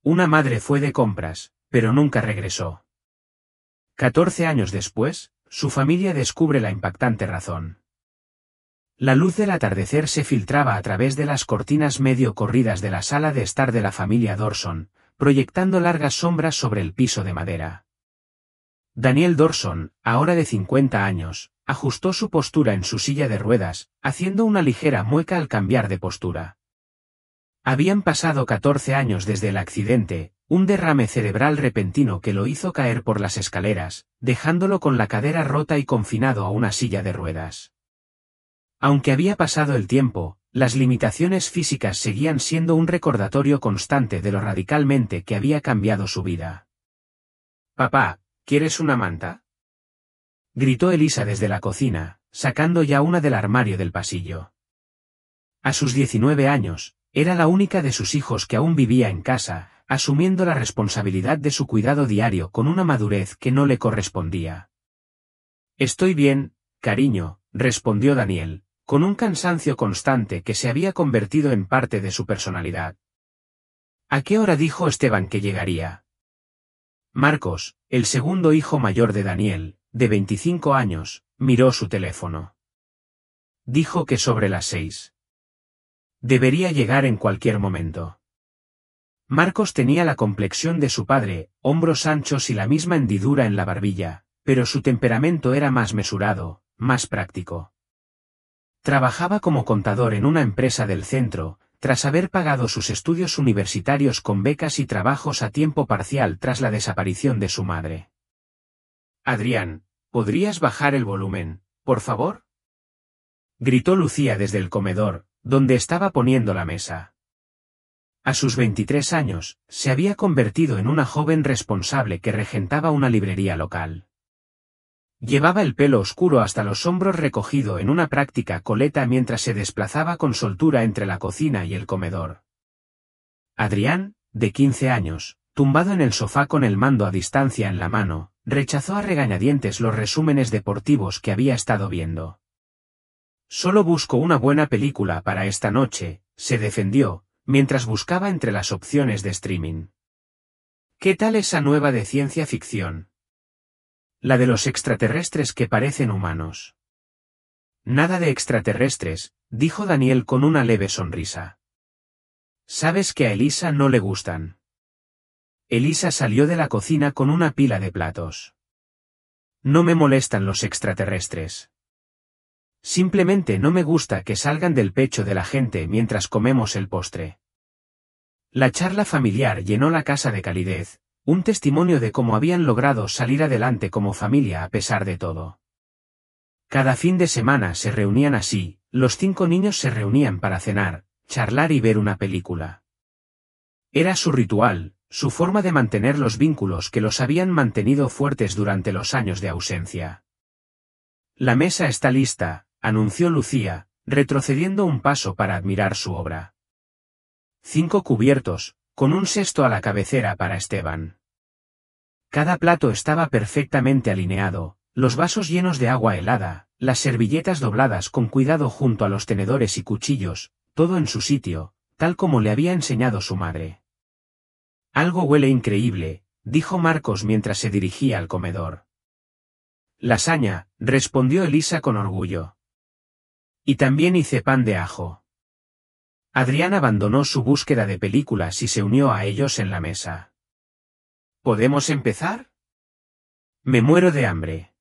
Una madre fue de compras, pero nunca regresó. 14 años después, su familia descubre la impactante razón. La luz del atardecer se filtraba a través de las cortinas medio corridas de la sala de estar de la familia Dorson, proyectando largas sombras sobre el piso de madera. Daniel Dorson, ahora de 50 años, ajustó su postura en su silla de ruedas, haciendo una ligera mueca al cambiar de postura. Habían pasado 14 años desde el accidente, un derrame cerebral repentino que lo hizo caer por las escaleras, dejándolo con la cadera rota y confinado a una silla de ruedas. Aunque había pasado el tiempo, las limitaciones físicas seguían siendo un recordatorio constante de lo radicalmente que había cambiado su vida. «Papá, ¿quieres una manta?», gritó Elisa desde la cocina, sacando ya una del armario del pasillo. A sus 19 años, era la única de sus hijos que aún vivía en casa, asumiendo la responsabilidad de su cuidado diario con una madurez que no le correspondía. «Estoy bien, cariño», respondió Daniel, con un cansancio constante que se había convertido en parte de su personalidad. «¿A qué hora dijo Esteban que llegaría?». Marcos, el segundo hijo mayor de Daniel, de 25 años, miró su teléfono. Dijo que sobre las 6. Debería llegar en cualquier momento. Marcos tenía la complexión de su padre, hombros anchos y la misma hendidura en la barbilla, pero su temperamento era más mesurado, más práctico. Trabajaba como contador en una empresa del centro, tras haber pagado sus estudios universitarios con becas y trabajos a tiempo parcial tras la desaparición de su madre. «Adrián, ¿podrías bajar el volumen, por favor?», gritó Lucía desde el comedor, donde estaba poniendo la mesa. A sus 23 años, se había convertido en una joven responsable que regentaba una librería local. Llevaba el pelo oscuro hasta los hombros recogido en una práctica coleta mientras se desplazaba con soltura entre la cocina y el comedor. Adrián, de 15 años, tumbado en el sofá con el mando a distancia en la mano, rechazó a regañadientes los resúmenes deportivos que había estado viendo. «Solo busco una buena película para esta noche», se defendió, mientras buscaba entre las opciones de streaming. «¿Qué tal esa nueva de ciencia ficción? La de los extraterrestres que parecen humanos». «Nada de extraterrestres», dijo Daniel con una leve sonrisa. «Sabes que a Elisa no le gustan». Elisa salió de la cocina con una pila de platos. «No me molestan los extraterrestres. Simplemente no me gusta que salgan del pecho de la gente mientras comemos el postre». La charla familiar llenó la casa de calidez, un testimonio de cómo habían logrado salir adelante como familia a pesar de todo. Cada fin de semana se reunían así, los 5 niños se reunían para cenar, charlar y ver una película. Era su ritual, su forma de mantener los vínculos que los habían mantenido fuertes durante los años de ausencia. «La mesa está lista», anunció Lucía, retrocediendo un paso para admirar su obra. 5 cubiertos, con un cesto a la cabecera para Esteban. Cada plato estaba perfectamente alineado, los vasos llenos de agua helada, las servilletas dobladas con cuidado junto a los tenedores y cuchillos, todo en su sitio, tal como le había enseñado su madre. «Algo huele increíble», dijo Marcos mientras se dirigía al comedor. «Lasaña», respondió Elisa con orgullo. «Y también hice pan de ajo». Adrián abandonó su búsqueda de películas y se unió a ellos en la mesa. «¿Podemos empezar? Me muero de hambre».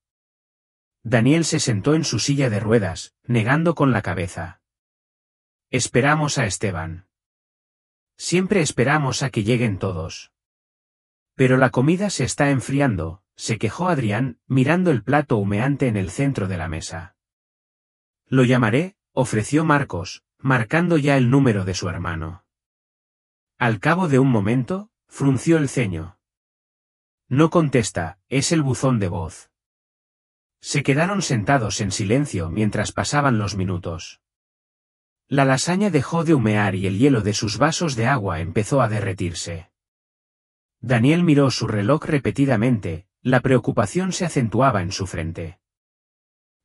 Daniel se sentó en su silla de ruedas, negando con la cabeza. «Esperamos a Esteban. Siempre esperamos a que lleguen todos». «Pero la comida se está enfriando», se quejó Adrián, mirando el plato humeante en el centro de la mesa. «Lo llamaré», ofreció Marcos, marcando ya el número de su hermano. Al cabo de un momento, frunció el ceño. «No contesta, es el buzón de voz». Se quedaron sentados en silencio mientras pasaban los minutos. La lasaña dejó de humear y el hielo de sus vasos de agua empezó a derretirse. Daniel miró su reloj repetidamente, la preocupación se acentuaba en su frente.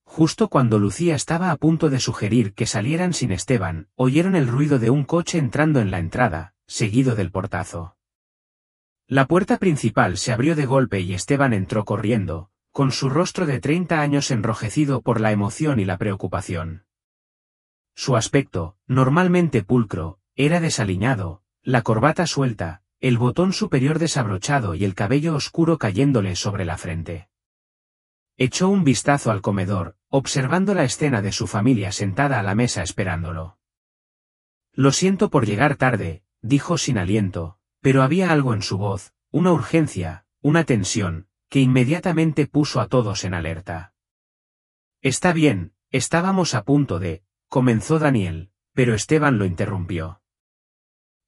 Justo cuando Lucía estaba a punto de sugerir que salieran sin Esteban, oyeron el ruido de un coche entrando en la entrada, seguido del portazo. La puerta principal se abrió de golpe y Esteban entró corriendo, con su rostro de 30 años enrojecido por la emoción y la preocupación. Su aspecto, normalmente pulcro, era desaliñado, la corbata suelta, el botón superior desabrochado y el cabello oscuro cayéndole sobre la frente. Echó un vistazo al comedor, observando la escena de su familia sentada a la mesa esperándolo. Lo siento por llegar tarde, dijo sin aliento, pero había algo en su voz, una urgencia, una tensión, que inmediatamente puso a todos en alerta. Está bien, estábamos a punto de, comenzó Daniel, pero Esteban lo interrumpió.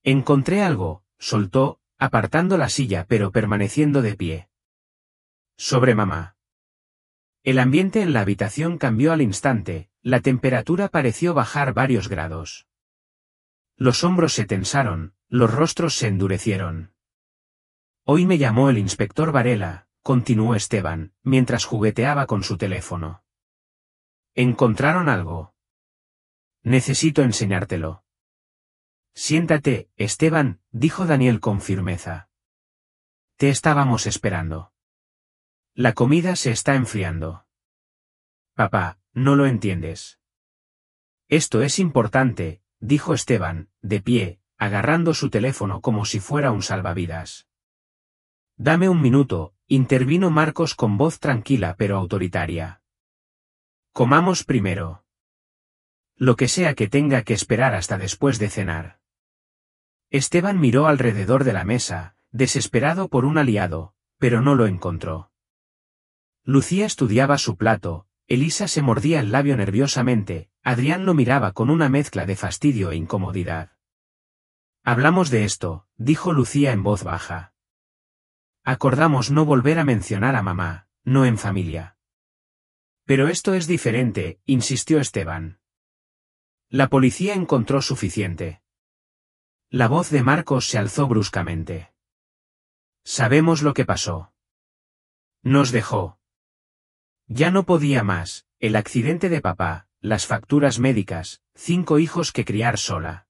Encontré algo, soltó, apartando la silla pero permaneciendo de pie. Sobre mamá. El ambiente en la habitación cambió al instante, la temperatura pareció bajar varios grados. Los hombros se tensaron, los rostros se endurecieron. Hoy me llamó el inspector Varela, continuó Esteban, mientras jugueteaba con su teléfono. ¿Encontraron algo? Necesito enseñártelo. Siéntate, Esteban, dijo Daniel con firmeza. Te estábamos esperando. La comida se está enfriando. Papá, no lo entiendes. Esto es importante, dijo Esteban, de pie, agarrando su teléfono como si fuera un salvavidas. Dame un minuto, intervino Marcos con voz tranquila pero autoritaria. Comamos primero. Lo que sea que tenga que esperar hasta después de cenar. Esteban miró alrededor de la mesa, desesperado por un aliado, pero no lo encontró. Lucía estudiaba su plato, Elisa se mordía el labio nerviosamente, Adrián lo miraba con una mezcla de fastidio e incomodidad. Hablamos de esto, dijo Lucía en voz baja. Acordamos no volver a mencionar a mamá, no en familia. Pero esto es diferente, insistió Esteban. La policía encontró suficiente. La voz de Marcos se alzó bruscamente. Sabemos lo que pasó. Nos dejó. Ya no podía más, el accidente de papá, las facturas médicas, 5 hijos que criar sola.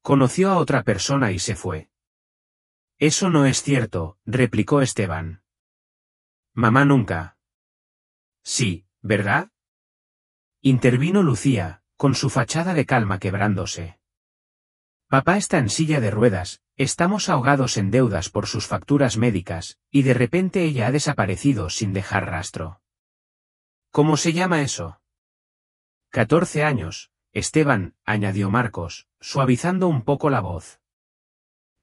Conoció a otra persona y se fue. Eso no es cierto, replicó Esteban. Mamá nunca. Sí, ¿verdad? Intervino Lucía, con su fachada de calma quebrándose. Papá está en silla de ruedas, estamos ahogados en deudas por sus facturas médicas, y de repente ella ha desaparecido sin dejar rastro. ¿Cómo se llama eso? 14 años, Esteban, añadió Marcos, suavizando un poco la voz.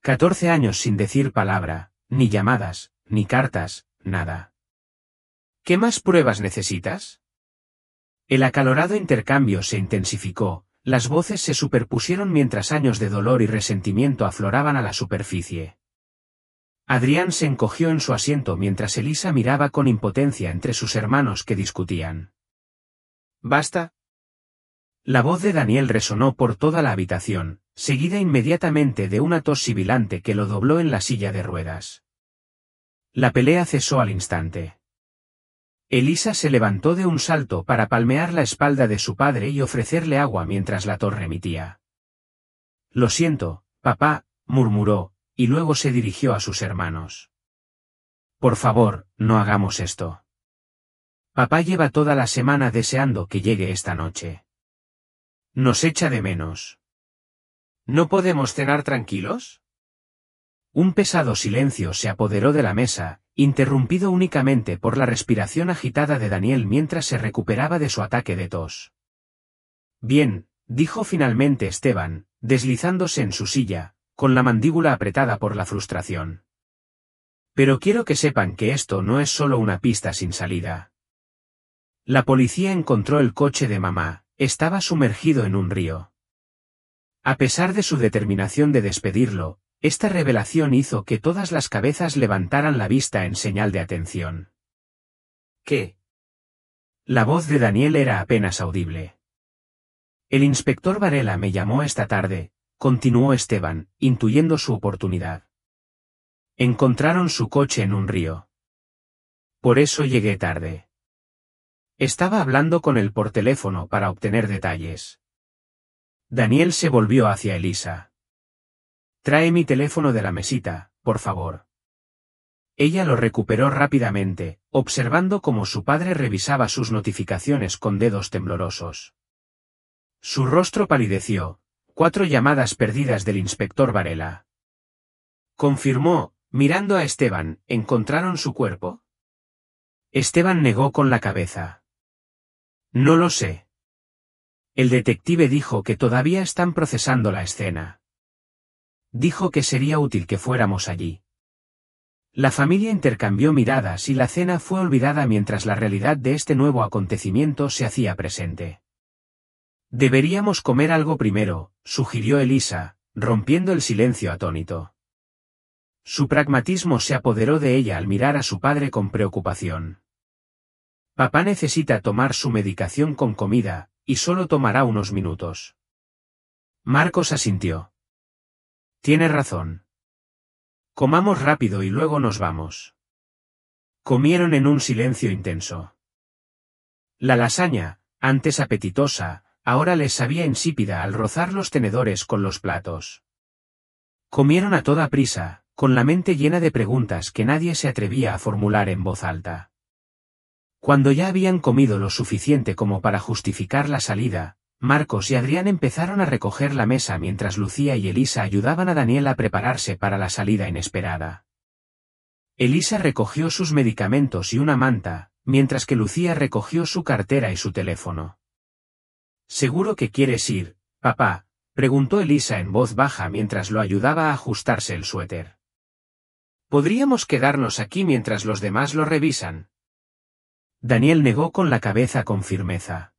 14 años sin decir palabra, ni llamadas, ni cartas, nada. ¿Qué más pruebas necesitas? El acalorado intercambio se intensificó, las voces se superpusieron mientras años de dolor y resentimiento afloraban a la superficie. Adrián se encogió en su asiento mientras Elisa miraba con impotencia entre sus hermanos que discutían. ¿Basta? La voz de Daniel resonó por toda la habitación, seguida inmediatamente de una tos sibilante que lo dobló en la silla de ruedas. La pelea cesó al instante. Elisa se levantó de un salto para palmear la espalda de su padre y ofrecerle agua mientras la tos remitía. Lo siento, papá, murmuró, y luego se dirigió a sus hermanos. Por favor, no hagamos esto. Papá lleva toda la semana deseando que llegue esta noche. Nos echa de menos. ¿No podemos cenar tranquilos? Un pesado silencio se apoderó de la mesa, interrumpido únicamente por la respiración agitada de Daniel mientras se recuperaba de su ataque de tos. Bien, dijo finalmente Esteban, deslizándose en su silla, con la mandíbula apretada por la frustración. Pero quiero que sepan que esto no es solo una pista sin salida. La policía encontró el coche de mamá, estaba sumergido en un río. A pesar de su determinación de despedirlo, esta revelación hizo que todas las cabezas levantaran la vista en señal de atención. ¿Qué? La voz de Daniel era apenas audible. El inspector Varela me llamó esta tarde, continuó Esteban, intuyendo su oportunidad. Encontraron su coche en un río. Por eso llegué tarde. Estaba hablando con él por teléfono para obtener detalles. Daniel se volvió hacia Elisa. Trae mi teléfono de la mesita, por favor. Ella lo recuperó rápidamente, observando cómo su padre revisaba sus notificaciones con dedos temblorosos. Su rostro palideció. 4 llamadas perdidas del inspector Varela. Confirmó, mirando a Esteban, ¿encontraron su cuerpo? Esteban negó con la cabeza. No lo sé. El detective dijo que todavía están procesando la escena. Dijo que sería útil que fuéramos allí. La familia intercambió miradas y la cena fue olvidada mientras la realidad de este nuevo acontecimiento se hacía presente. Deberíamos comer algo primero, sugirió Elisa, rompiendo el silencio atónito. Su pragmatismo se apoderó de ella al mirar a su padre con preocupación. Papá necesita tomar su medicación con comida, y solo tomará unos minutos. Marcos asintió. Tiene razón. Comamos rápido y luego nos vamos. Comieron en un silencio intenso. La lasaña, antes apetitosa, ahora les sabía insípida al rozar los tenedores con los platos. Comieron a toda prisa, con la mente llena de preguntas que nadie se atrevía a formular en voz alta. Cuando ya habían comido lo suficiente como para justificar la salida, Marcos y Adrián empezaron a recoger la mesa mientras Lucía y Elisa ayudaban a Daniel a prepararse para la salida inesperada. Elisa recogió sus medicamentos y una manta, mientras que Lucía recogió su cartera y su teléfono. ¿Seguro que quieres ir, papá?, preguntó Elisa en voz baja mientras lo ayudaba a ajustarse el suéter. ¿Podríamos quedarnos aquí mientras los demás lo revisan? Daniel negó con la cabeza con firmeza.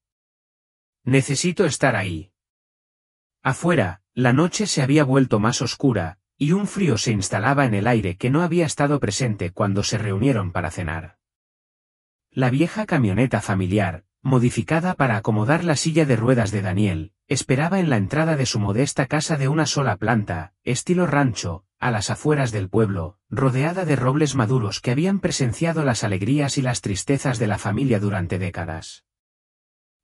Necesito estar ahí. Afuera, la noche se había vuelto más oscura, y un frío se instalaba en el aire que no había estado presente cuando se reunieron para cenar. La vieja camioneta familiar, modificada para acomodar la silla de ruedas de Daniel, esperaba en la entrada de su modesta casa de una sola planta, estilo rancho, a las afueras del pueblo, rodeada de robles maduros que habían presenciado las alegrías y las tristezas de la familia durante décadas.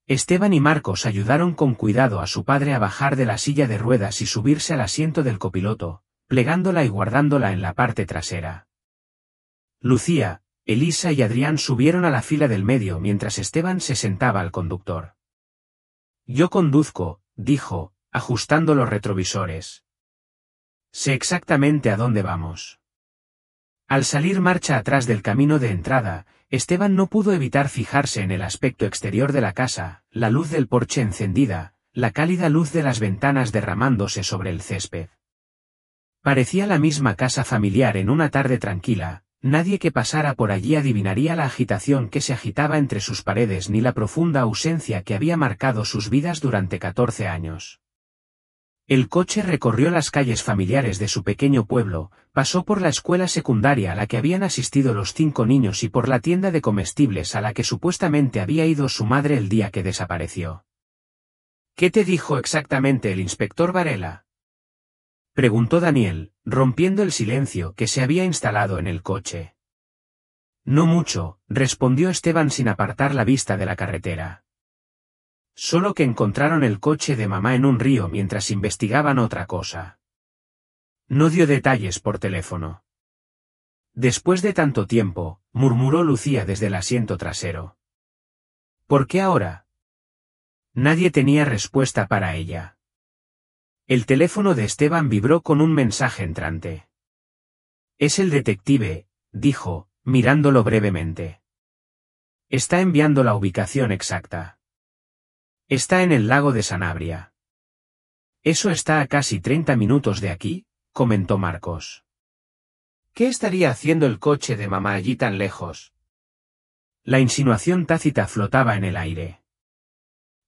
Esteban y Marcos ayudaron con cuidado a su padre a bajar de la silla de ruedas y subirse al asiento del copiloto, plegándola y guardándola en la parte trasera. Lucía, Elisa y Adrián subieron a la fila del medio mientras Esteban se sentaba al conductor. Yo conduzco, dijo, ajustando los retrovisores. Sé exactamente a dónde vamos. Al salir marcha atrás del camino de entrada, Esteban no pudo evitar fijarse en el aspecto exterior de la casa, la luz del porche encendida, la cálida luz de las ventanas derramándose sobre el césped. Parecía la misma casa familiar en una tarde tranquila. Nadie que pasara por allí adivinaría la agitación que se agitaba entre sus paredes ni la profunda ausencia que había marcado sus vidas durante 14 años. El coche recorrió las calles familiares de su pequeño pueblo, pasó por la escuela secundaria a la que habían asistido los 5 niños y por la tienda de comestibles a la que supuestamente había ido su madre el día que desapareció. ¿Qué te dijo exactamente el inspector Varela?, preguntó Daniel, rompiendo el silencio que se había instalado en el coche. No mucho, respondió Esteban sin apartar la vista de la carretera. Solo que encontraron el coche de mamá en un río mientras investigaban otra cosa. No dio detalles por teléfono. Después de tanto tiempo, murmuró Lucía desde el asiento trasero. ¿Por qué ahora? Nadie tenía respuesta para ella. El teléfono de Esteban vibró con un mensaje entrante. Es el detective, dijo, mirándolo brevemente. Está enviando la ubicación exacta. Está en el lago de Sanabria. Eso está a casi 30 minutos de aquí, comentó Marcos. ¿Qué estaría haciendo el coche de mamá allí tan lejos? La insinuación tácita flotaba en el aire.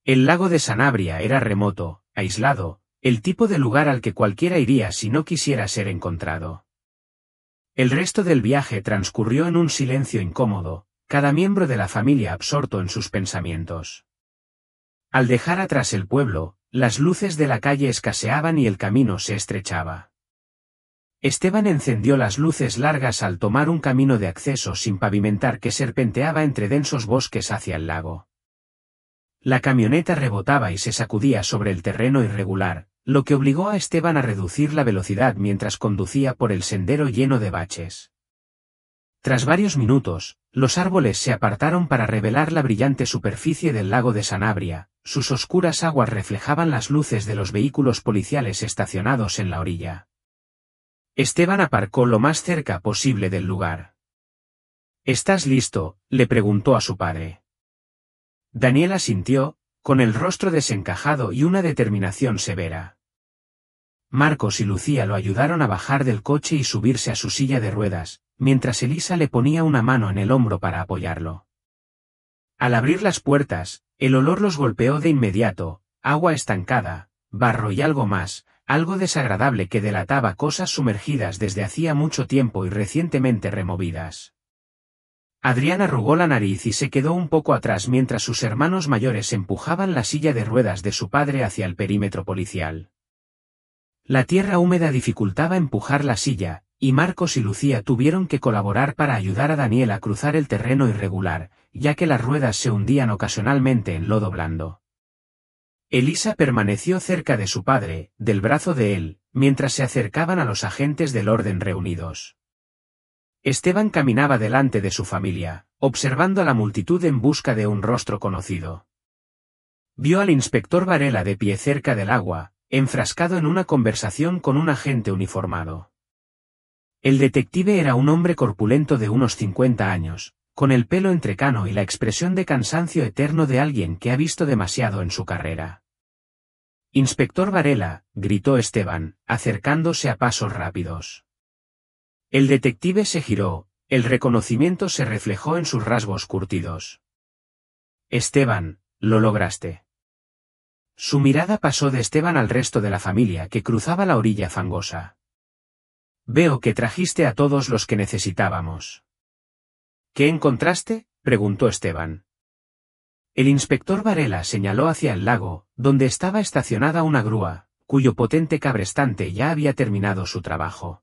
El lago de Sanabria era remoto, aislado, el tipo de lugar al que cualquiera iría si no quisiera ser encontrado. El resto del viaje transcurrió en un silencio incómodo, cada miembro de la familia absorto en sus pensamientos. Al dejar atrás el pueblo, las luces de la calle escaseaban y el camino se estrechaba. Esteban encendió las luces largas al tomar un camino de acceso sin pavimentar que serpenteaba entre densos bosques hacia el lago. La camioneta rebotaba y se sacudía sobre el terreno irregular, lo que obligó a Esteban a reducir la velocidad mientras conducía por el sendero lleno de baches. Tras varios minutos, los árboles se apartaron para revelar la brillante superficie del lago de Sanabria, sus oscuras aguas reflejaban las luces de los vehículos policiales estacionados en la orilla. Esteban aparcó lo más cerca posible del lugar. ¿Estás listo?, le preguntó a su padre. Daniel asintió, con el rostro desencajado y una determinación severa. Marcos y Lucía lo ayudaron a bajar del coche y subirse a su silla de ruedas, mientras Elisa le ponía una mano en el hombro para apoyarlo. Al abrir las puertas, el olor los golpeó de inmediato, agua estancada, barro y algo más, algo desagradable que delataba cosas sumergidas desde hacía mucho tiempo y recientemente removidas. Adrián arrugó la nariz y se quedó un poco atrás mientras sus hermanos mayores empujaban la silla de ruedas de su padre hacia el perímetro policial. La tierra húmeda dificultaba empujar la silla, y Marcos y Lucía tuvieron que colaborar para ayudar a Daniel a cruzar el terreno irregular, ya que las ruedas se hundían ocasionalmente en lodo blando. Elisa permaneció cerca de su padre, del brazo de él, mientras se acercaban a los agentes del orden reunidos. Esteban caminaba delante de su familia, observando a la multitud en busca de un rostro conocido. Vio al inspector Varela de pie cerca del agua, enfrascado en una conversación con un agente uniformado. El detective era un hombre corpulento de unos 50 años, con el pelo entrecano y la expresión de cansancio eterno de alguien que ha visto demasiado en su carrera. «Inspector Varela», gritó Esteban, acercándose a pasos rápidos. El detective se giró, el reconocimiento se reflejó en sus rasgos curtidos. «Esteban, lo lograste». Su mirada pasó de Esteban al resto de la familia que cruzaba la orilla fangosa. «Veo que trajiste a todos los que necesitábamos». «¿Qué encontraste?», preguntó Esteban. El inspector Varela señaló hacia el lago, donde estaba estacionada una grúa, cuyo potente cabrestante ya había terminado su trabajo.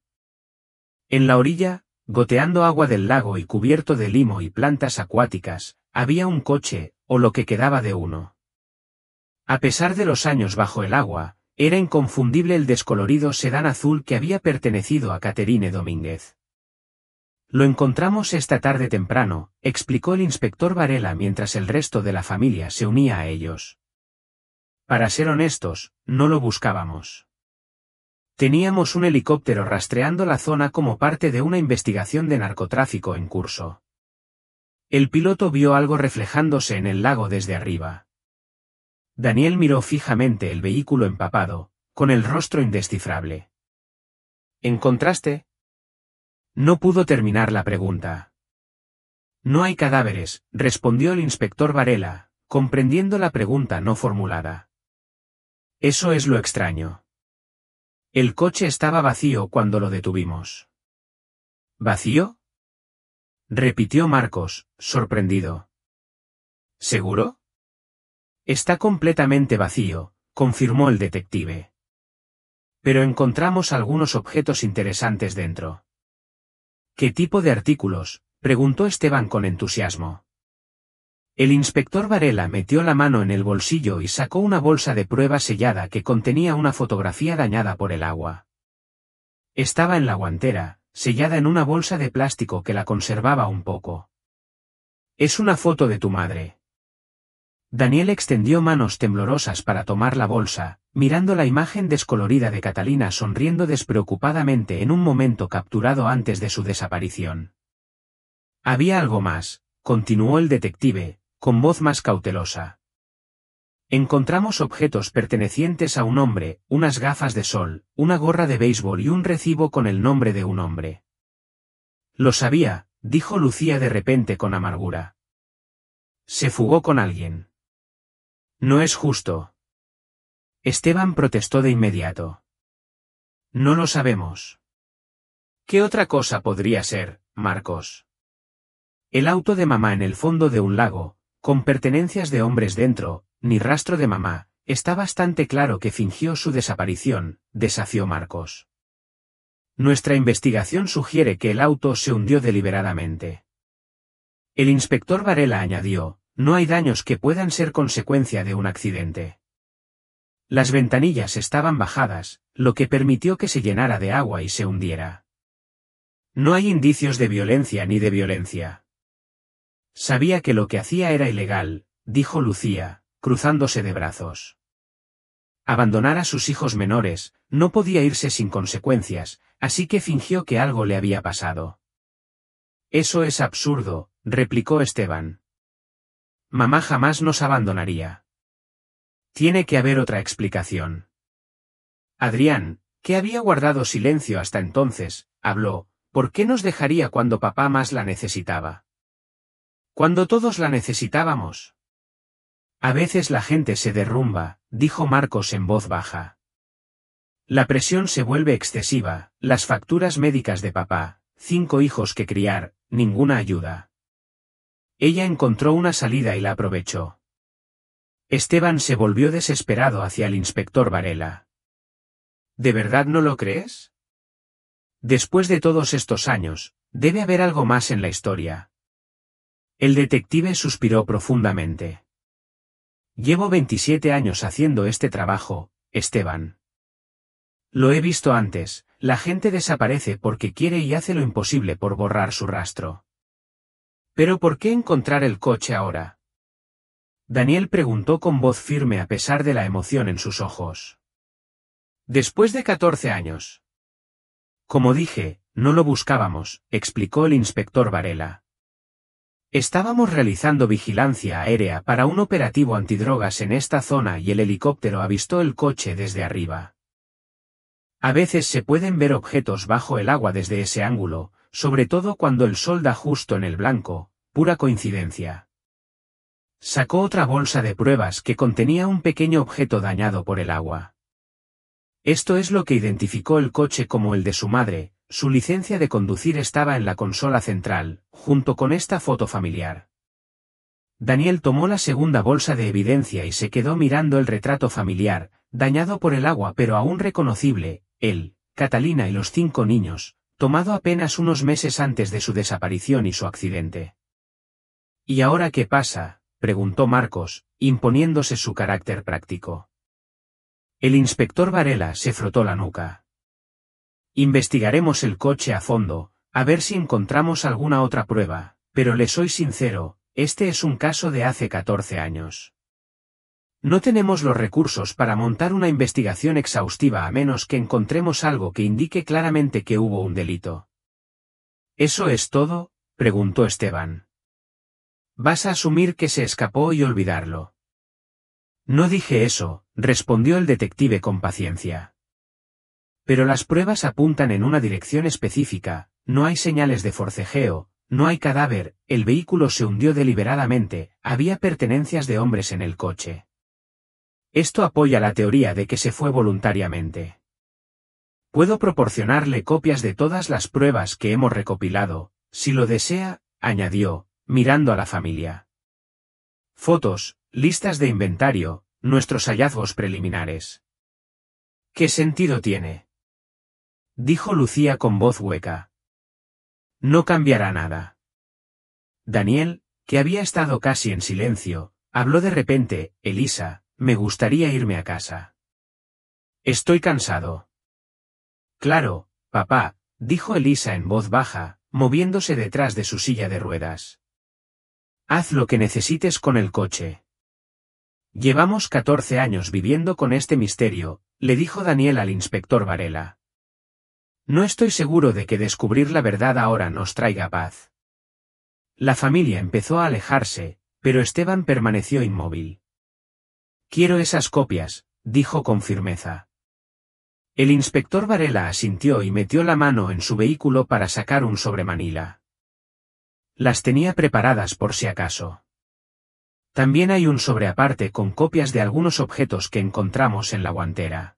En la orilla, goteando agua del lago y cubierto de limo y plantas acuáticas, había un coche, o lo que quedaba de uno. A pesar de los años bajo el agua, era inconfundible el descolorido sedán azul que había pertenecido a Caterine Domínguez. «Lo encontramos esta tarde temprano», explicó el inspector Varela mientras el resto de la familia se unía a ellos. «Para ser honestos, no lo buscábamos. Teníamos un helicóptero rastreando la zona como parte de una investigación de narcotráfico en curso. El piloto vio algo reflejándose en el lago desde arriba». Daniel miró fijamente el vehículo empapado, con el rostro indescifrable. «¿Encontraste?» No pudo terminar la pregunta. «No hay cadáveres», respondió el inspector Varela, comprendiendo la pregunta no formulada. «Eso es lo extraño. El coche estaba vacío cuando lo detuvimos». «¿Vacío?», repitió Marcos, sorprendido. «¿Seguro?». «Está completamente vacío», confirmó el detective. «Pero encontramos algunos objetos interesantes dentro». «¿Qué tipo de artículos?», preguntó Esteban con entusiasmo. El inspector Varela metió la mano en el bolsillo y sacó una bolsa de prueba sellada que contenía una fotografía dañada por el agua. Estaba en la guantera, sellada en una bolsa de plástico que la conservaba un poco. «Es una foto de tu madre». Daniel extendió manos temblorosas para tomar la bolsa, mirando la imagen descolorida de Catalina sonriendo despreocupadamente en un momento capturado antes de su desaparición. «Había algo más», continuó el detective, con voz más cautelosa. «Encontramos objetos pertenecientes a un hombre, unas gafas de sol, una gorra de béisbol y un recibo con el nombre de un hombre». «Lo sabía», dijo Lucía de repente con amargura. «Se fugó con alguien». «No es justo». Esteban protestó de inmediato. «No lo sabemos». «¿Qué otra cosa podría ser, Marcos?» «El auto de mamá en el fondo de un lago, con pertenencias de hombres dentro, ni rastro de mamá, está bastante claro que fingió su desaparición», desafió Marcos. «Nuestra investigación sugiere que el auto se hundió deliberadamente». El inspector Varela añadió: «No hay daños que puedan ser consecuencia de un accidente». Las ventanillas estaban bajadas, lo que permitió que se llenara de agua y se hundiera. No hay indicios de violencia ni de violencia. Sabía que lo que hacía era ilegal, dijo Lucía, cruzándose de brazos. Abandonar a sus hijos menores, no podía irse sin consecuencias, así que fingió que algo le había pasado. Eso es absurdo, replicó Esteban. Mamá jamás nos abandonaría. Tiene que haber otra explicación. Adrián, que había guardado silencio hasta entonces, habló. ¿Por qué nos dejaría cuando papá más la necesitaba? Cuando todos la necesitábamos. A veces la gente se derrumba, dijo Marcos en voz baja. La presión se vuelve excesiva, las facturas médicas de papá, 5 hijos que criar, ninguna ayuda. Ella encontró una salida y la aprovechó. Esteban se volvió desesperado hacia el inspector Varela. ¿De verdad no lo crees? Después de todos estos años, debe haber algo más en la historia. El detective suspiró profundamente. Llevo 27 años haciendo este trabajo, Esteban. Lo he visto antes, la gente desaparece porque quiere y hace lo imposible por borrar su rastro. ¿Pero por qué encontrar el coche ahora? Daniel preguntó con voz firme a pesar de la emoción en sus ojos. Después de 14 años. Como dije, no lo buscábamos, explicó el inspector Varela. Estábamos realizando vigilancia aérea para un operativo antidrogas en esta zona y el helicóptero avistó el coche desde arriba. A veces se pueden ver objetos bajo el agua desde ese ángulo, sobre todo cuando el sol da justo en el blanco, pura coincidencia. Sacó otra bolsa de pruebas que contenía un pequeño objeto dañado por el agua. Esto es lo que identificó el coche como el de su madre. Su licencia de conducir estaba en la consola central, junto con esta foto familiar. Daniel tomó la segunda bolsa de evidencia y se quedó mirando el retrato familiar, dañado por el agua pero aún reconocible, él, Catalina y los 5 niños, tomado apenas unos meses antes de su desaparición y su accidente. ¿Y ahora qué pasa?, preguntó Marcos, imponiéndose su carácter práctico. El inspector Varela se frotó la nuca. Investigaremos el coche a fondo, a ver si encontramos alguna otra prueba, pero le soy sincero, este es un caso de hace 14 años. No tenemos los recursos para montar una investigación exhaustiva a menos que encontremos algo que indique claramente que hubo un delito. ¿Eso es todo?, preguntó Esteban. ¿Vas a asumir que se escapó y olvidarlo? No dije eso, respondió el detective con paciencia. Pero las pruebas apuntan en una dirección específica, no hay señales de forcejeo, no hay cadáver, el vehículo se hundió deliberadamente, había pertenencias de hombres en el coche. Esto apoya la teoría de que se fue voluntariamente. Puedo proporcionarle copias de todas las pruebas que hemos recopilado, si lo desea, añadió, mirando a la familia. Fotos, listas de inventario, nuestros hallazgos preliminares. ¿Qué sentido tiene?, dijo Lucía con voz hueca. No cambiará nada. Daniel, que había estado casi en silencio, habló de repente. Elisa, me gustaría irme a casa. Estoy cansado. Claro, papá, dijo Elisa en voz baja, moviéndose detrás de su silla de ruedas. Haz lo que necesites con el coche. Llevamos 14 años viviendo con este misterio, le dijo Daniel al inspector Varela. No estoy seguro de que descubrir la verdad ahora nos traiga paz. La familia empezó a alejarse, pero Esteban permaneció inmóvil. Quiero esas copias, dijo con firmeza. El inspector Varela asintió y metió la mano en su vehículo para sacar un sobremanila. Las tenía preparadas por si acaso. También hay un sobre aparte con copias de algunos objetos que encontramos en la guantera.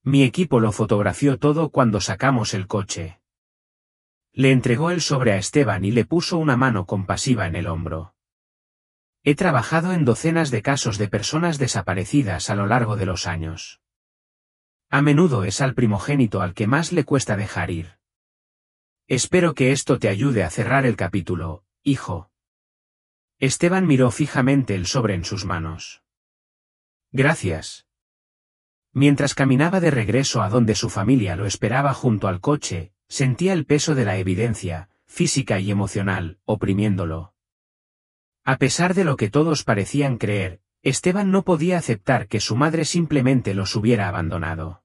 Mi equipo lo fotografió todo cuando sacamos el coche. Le entregó el sobre a Esteban y le puso una mano compasiva en el hombro. He trabajado en docenas de casos de personas desaparecidas a lo largo de los años. A menudo es al primogénito al que más le cuesta dejar ir. Espero que esto te ayude a cerrar el capítulo, hijo. Esteban miró fijamente el sobre en sus manos. Gracias. Mientras caminaba de regreso a donde su familia lo esperaba junto al coche, sentía el peso de la evidencia, física y emocional, oprimiéndolo. A pesar de lo que todos parecían creer, Esteban no podía aceptar que su madre simplemente los hubiera abandonado.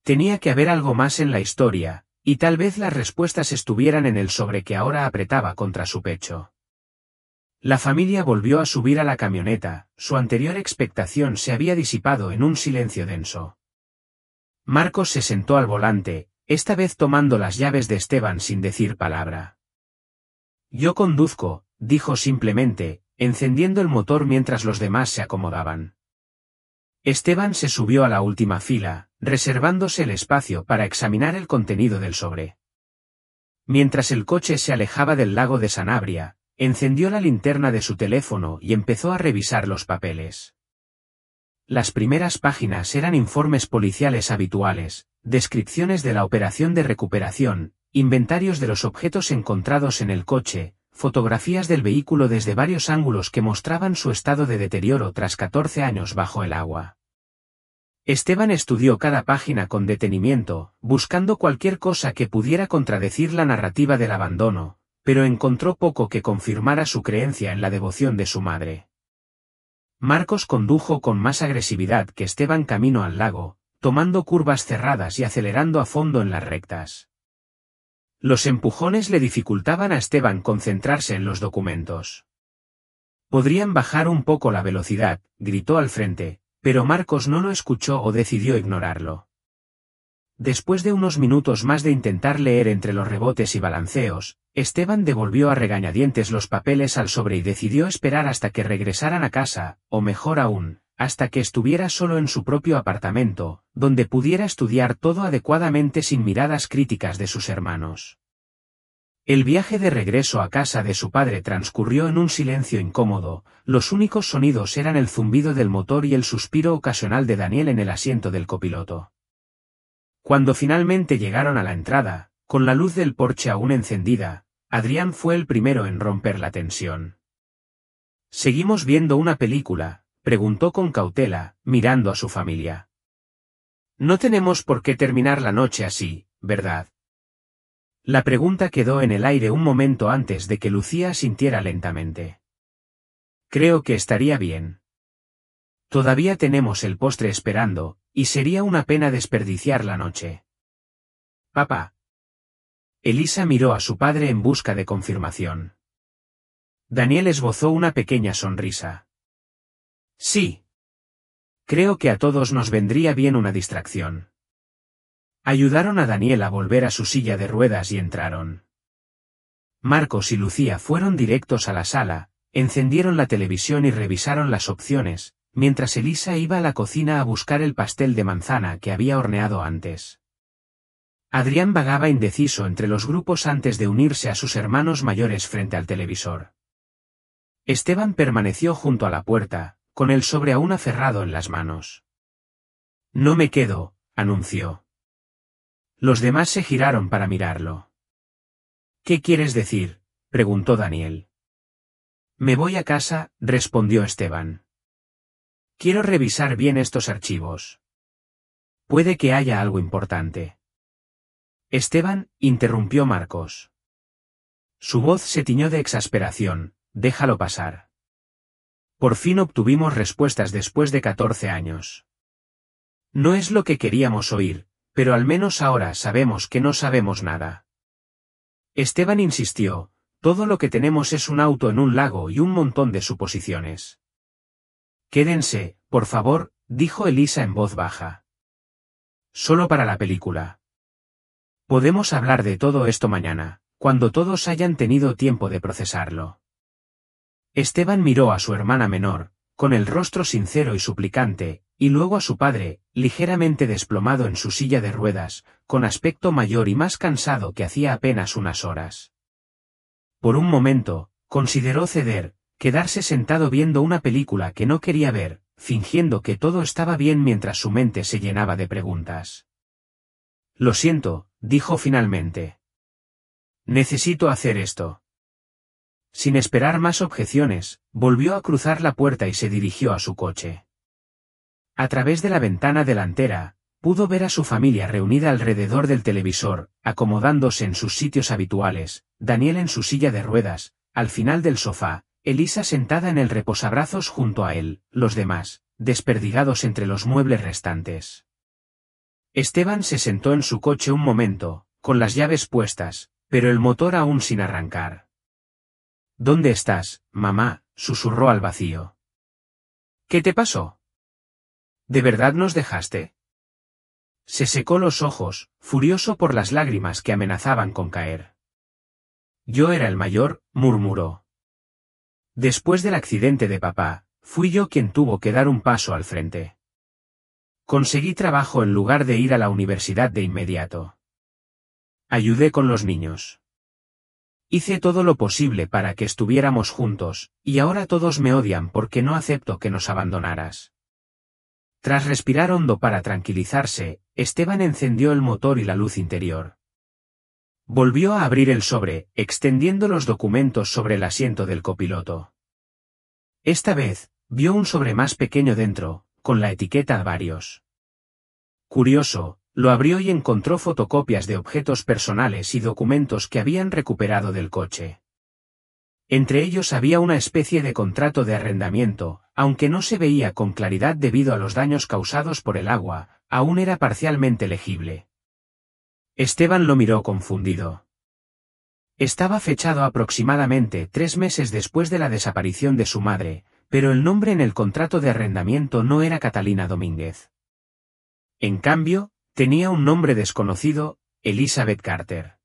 Tenía que haber algo más en la historia, y tal vez las respuestas estuvieran en el sobre que ahora apretaba contra su pecho. La familia volvió a subir a la camioneta, su anterior expectación se había disipado en un silencio denso. Marcos se sentó al volante, esta vez tomando las llaves de Esteban sin decir palabra. «Yo conduzco», dijo simplemente, encendiendo el motor mientras los demás se acomodaban. Esteban se subió a la última fila, reservándose el espacio para examinar el contenido del sobre. Mientras el coche se alejaba del lago de Sanabria, encendió la linterna de su teléfono y empezó a revisar los papeles. Las primeras páginas eran informes policiales habituales, descripciones de la operación de recuperación, inventarios de los objetos encontrados en el coche, fotografías del vehículo desde varios ángulos que mostraban su estado de deterioro tras 14 años bajo el agua. Esteban estudió cada página con detenimiento, buscando cualquier cosa que pudiera contradecir la narrativa del abandono, pero encontró poco que confirmara su creencia en la devoción de su madre. Marcos condujo con más agresividad que Esteban camino al lago, tomando curvas cerradas y acelerando a fondo en las rectas. Los empujones le dificultaban a Esteban concentrarse en los documentos. «Podrían bajar un poco la velocidad», gritó al frente, pero Marcos no lo escuchó o decidió ignorarlo. Después de unos minutos más de intentar leer entre los rebotes y balanceos, Esteban devolvió a regañadientes los papeles al sobre y decidió esperar hasta que regresaran a casa, o mejor aún, hasta que estuviera solo en su propio apartamento, donde pudiera estudiar todo adecuadamente sin miradas críticas de sus hermanos. El viaje de regreso a casa de su padre transcurrió en un silencio incómodo, los únicos sonidos eran el zumbido del motor y el suspiro ocasional de Daniel en el asiento del copiloto. Cuando finalmente llegaron a la entrada, con la luz del porche aún encendida, Adrián fue el primero en romper la tensión. «¿Seguimos viendo una película?», preguntó con cautela, mirando a su familia. «No tenemos por qué terminar la noche así, ¿verdad?». La pregunta quedó en el aire un momento antes de que Lucía asintiera lentamente. «Creo que estaría bien. Todavía tenemos el postre esperando, y sería una pena desperdiciar la noche». «Papá». Elisa miró a su padre en busca de confirmación. Daniel esbozó una pequeña sonrisa. «Sí. Creo que a todos nos vendría bien una distracción». Ayudaron a Daniel a volver a su silla de ruedas y entraron. Marcos y Lucía fueron directos a la sala, encendieron la televisión y revisaron las opciones, mientras Elisa iba a la cocina a buscar el pastel de manzana que había horneado antes. Adrián vagaba indeciso entre los grupos antes de unirse a sus hermanos mayores frente al televisor. Esteban permaneció junto a la puerta, con el sobre aún aferrado en las manos. «No me quedo», anunció. Los demás se giraron para mirarlo. «¿Qué quieres decir?», preguntó Daniel. «Me voy a casa», respondió Esteban. «Quiero revisar bien estos archivos. Puede que haya algo importante». «Esteban», interrumpió Marcos. Su voz se tiñó de exasperación. «Déjalo pasar. Por fin obtuvimos respuestas después de 14 años. No es lo que queríamos oír, pero al menos ahora sabemos que no sabemos nada». Esteban insistió, «Todo lo que tenemos es un auto en un lago y un montón de suposiciones». «Quédense, por favor», dijo Elisa en voz baja. «Solo para la película. Podemos hablar de todo esto mañana, cuando todos hayan tenido tiempo de procesarlo». Esteban miró a su hermana menor, con el rostro sincero y suplicante, y luego a su padre, ligeramente desplomado en su silla de ruedas, con aspecto mayor y más cansado que hacía apenas unas horas. Por un momento, consideró ceder, quedarse sentado viendo una película que no quería ver, fingiendo que todo estaba bien mientras su mente se llenaba de preguntas. «Lo siento», dijo finalmente. «Necesito hacer esto». Sin esperar más objeciones, volvió a cruzar la puerta y se dirigió a su coche. A través de la ventana delantera, pudo ver a su familia reunida alrededor del televisor, acomodándose en sus sitios habituales, Daniel en su silla de ruedas, al final del sofá, Elisa sentada en el reposabrazos junto a él, los demás, desperdigados entre los muebles restantes. Esteban se sentó en su coche un momento, con las llaves puestas, pero el motor aún sin arrancar. ¿Dónde estás, mamá?, susurró al vacío. ¿Qué te pasó? ¿De verdad nos dejaste? Se secó los ojos, furioso por las lágrimas que amenazaban con caer. Yo era el mayor, murmuró. Después del accidente de papá, fui yo quien tuvo que dar un paso al frente. Conseguí trabajo en lugar de ir a la universidad de inmediato. Ayudé con los niños. Hice todo lo posible para que estuviéramos juntos, y ahora todos me odian porque no acepto que nos abandonaras. Tras respirar hondo para tranquilizarse, Esteban encendió el motor y la luz interior. Volvió a abrir el sobre, extendiendo los documentos sobre el asiento del copiloto. Esta vez, vio un sobre más pequeño dentro, con la etiqueta varios. Curioso, lo abrió y encontró fotocopias de objetos personales y documentos que habían recuperado del coche. Entre ellos había una especie de contrato de arrendamiento, aunque no se veía con claridad debido a los daños causados por el agua, aún era parcialmente legible. Esteban lo miró confundido. Estaba fechado aproximadamente 3 meses después de la desaparición de su madre, pero el nombre en el contrato de arrendamiento no era Catalina Domínguez. En cambio, tenía un nombre desconocido, Elizabeth Carter.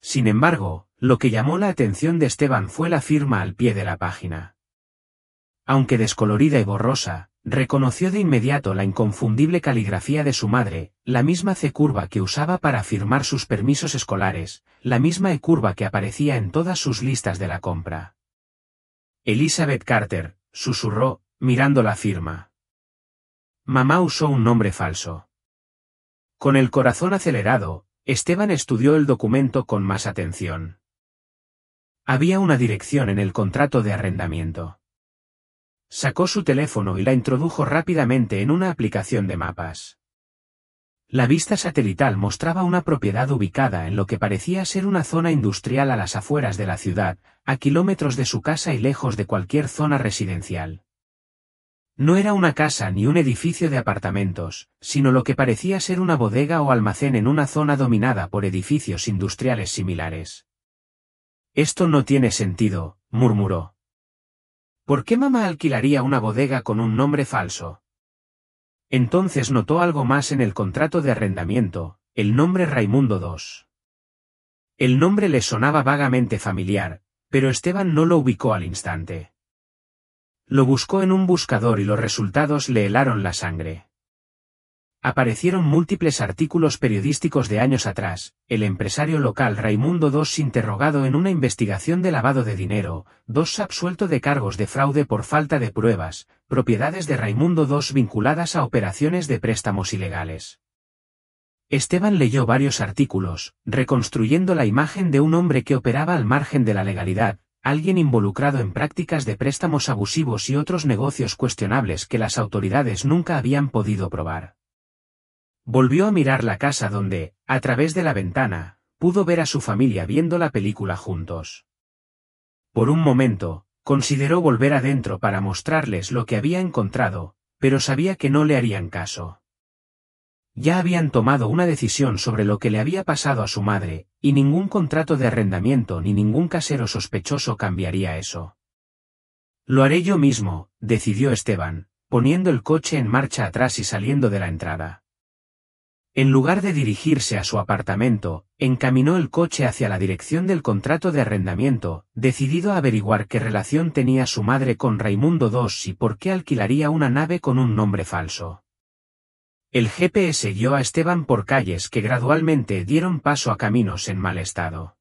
Sin embargo, lo que llamó la atención de Esteban fue la firma al pie de la página. Aunque descolorida y borrosa, reconoció de inmediato la inconfundible caligrafía de su madre, la misma C curva que usaba para firmar sus permisos escolares, la misma E curva que aparecía en todas sus listas de la compra. Elizabeth Carter, susurró, mirando la firma. Mamá usó un nombre falso. Con el corazón acelerado, Esteban estudió el documento con más atención. Había una dirección en el contrato de arrendamiento. Sacó su teléfono y la introdujo rápidamente en una aplicación de mapas. La vista satelital mostraba una propiedad ubicada en lo que parecía ser una zona industrial a las afueras de la ciudad, a kilómetros de su casa y lejos de cualquier zona residencial. No era una casa ni un edificio de apartamentos, sino lo que parecía ser una bodega o almacén en una zona dominada por edificios industriales similares. Esto no tiene sentido, murmuró. ¿Por qué mamá alquilaría una bodega con un nombre falso? Entonces notó algo más en el contrato de arrendamiento, el nombre Raimundo II. El nombre le sonaba vagamente familiar, pero Esteban no lo ubicó al instante. Lo buscó en un buscador y los resultados le helaron la sangre. Aparecieron múltiples artículos periodísticos de años atrás, el empresario local Raimundo II interrogado en una investigación de lavado de dinero, II absuelto de cargos de fraude por falta de pruebas, propiedades de Raimundo II vinculadas a operaciones de préstamos ilegales. Esteban leyó varios artículos, reconstruyendo la imagen de un hombre que operaba al margen de la legalidad, alguien involucrado en prácticas de préstamos abusivos y otros negocios cuestionables que las autoridades nunca habían podido probar. Volvió a mirar la casa donde, a través de la ventana, pudo ver a su familia viendo la película juntos. Por un momento, consideró volver adentro para mostrarles lo que había encontrado, pero sabía que no le harían caso. Ya habían tomado una decisión sobre lo que le había pasado a su madre, y ningún contrato de arrendamiento ni ningún casero sospechoso cambiaría eso. Lo haré yo mismo, decidió Esteban, poniendo el coche en marcha atrás y saliendo de la entrada. En lugar de dirigirse a su apartamento, encaminó el coche hacia la dirección del contrato de arrendamiento, decidido a averiguar qué relación tenía su madre con Raimundo II y por qué alquilaría una nave con un nombre falso. El GPS guió a Esteban por calles que gradualmente dieron paso a caminos en mal estado.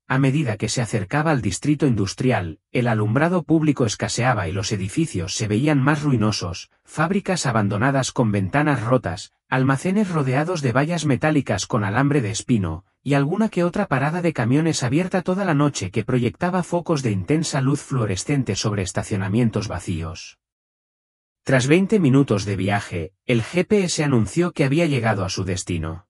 A medida que se acercaba al distrito industrial, el alumbrado público escaseaba y los edificios se veían más ruinosos, fábricas abandonadas con ventanas rotas, almacenes rodeados de vallas metálicas con alambre de espino, y alguna que otra parada de camiones abierta toda la noche que proyectaba focos de intensa luz fluorescente sobre estacionamientos vacíos. Tras 20 minutos de viaje, el GPS anunció que había llegado a su destino.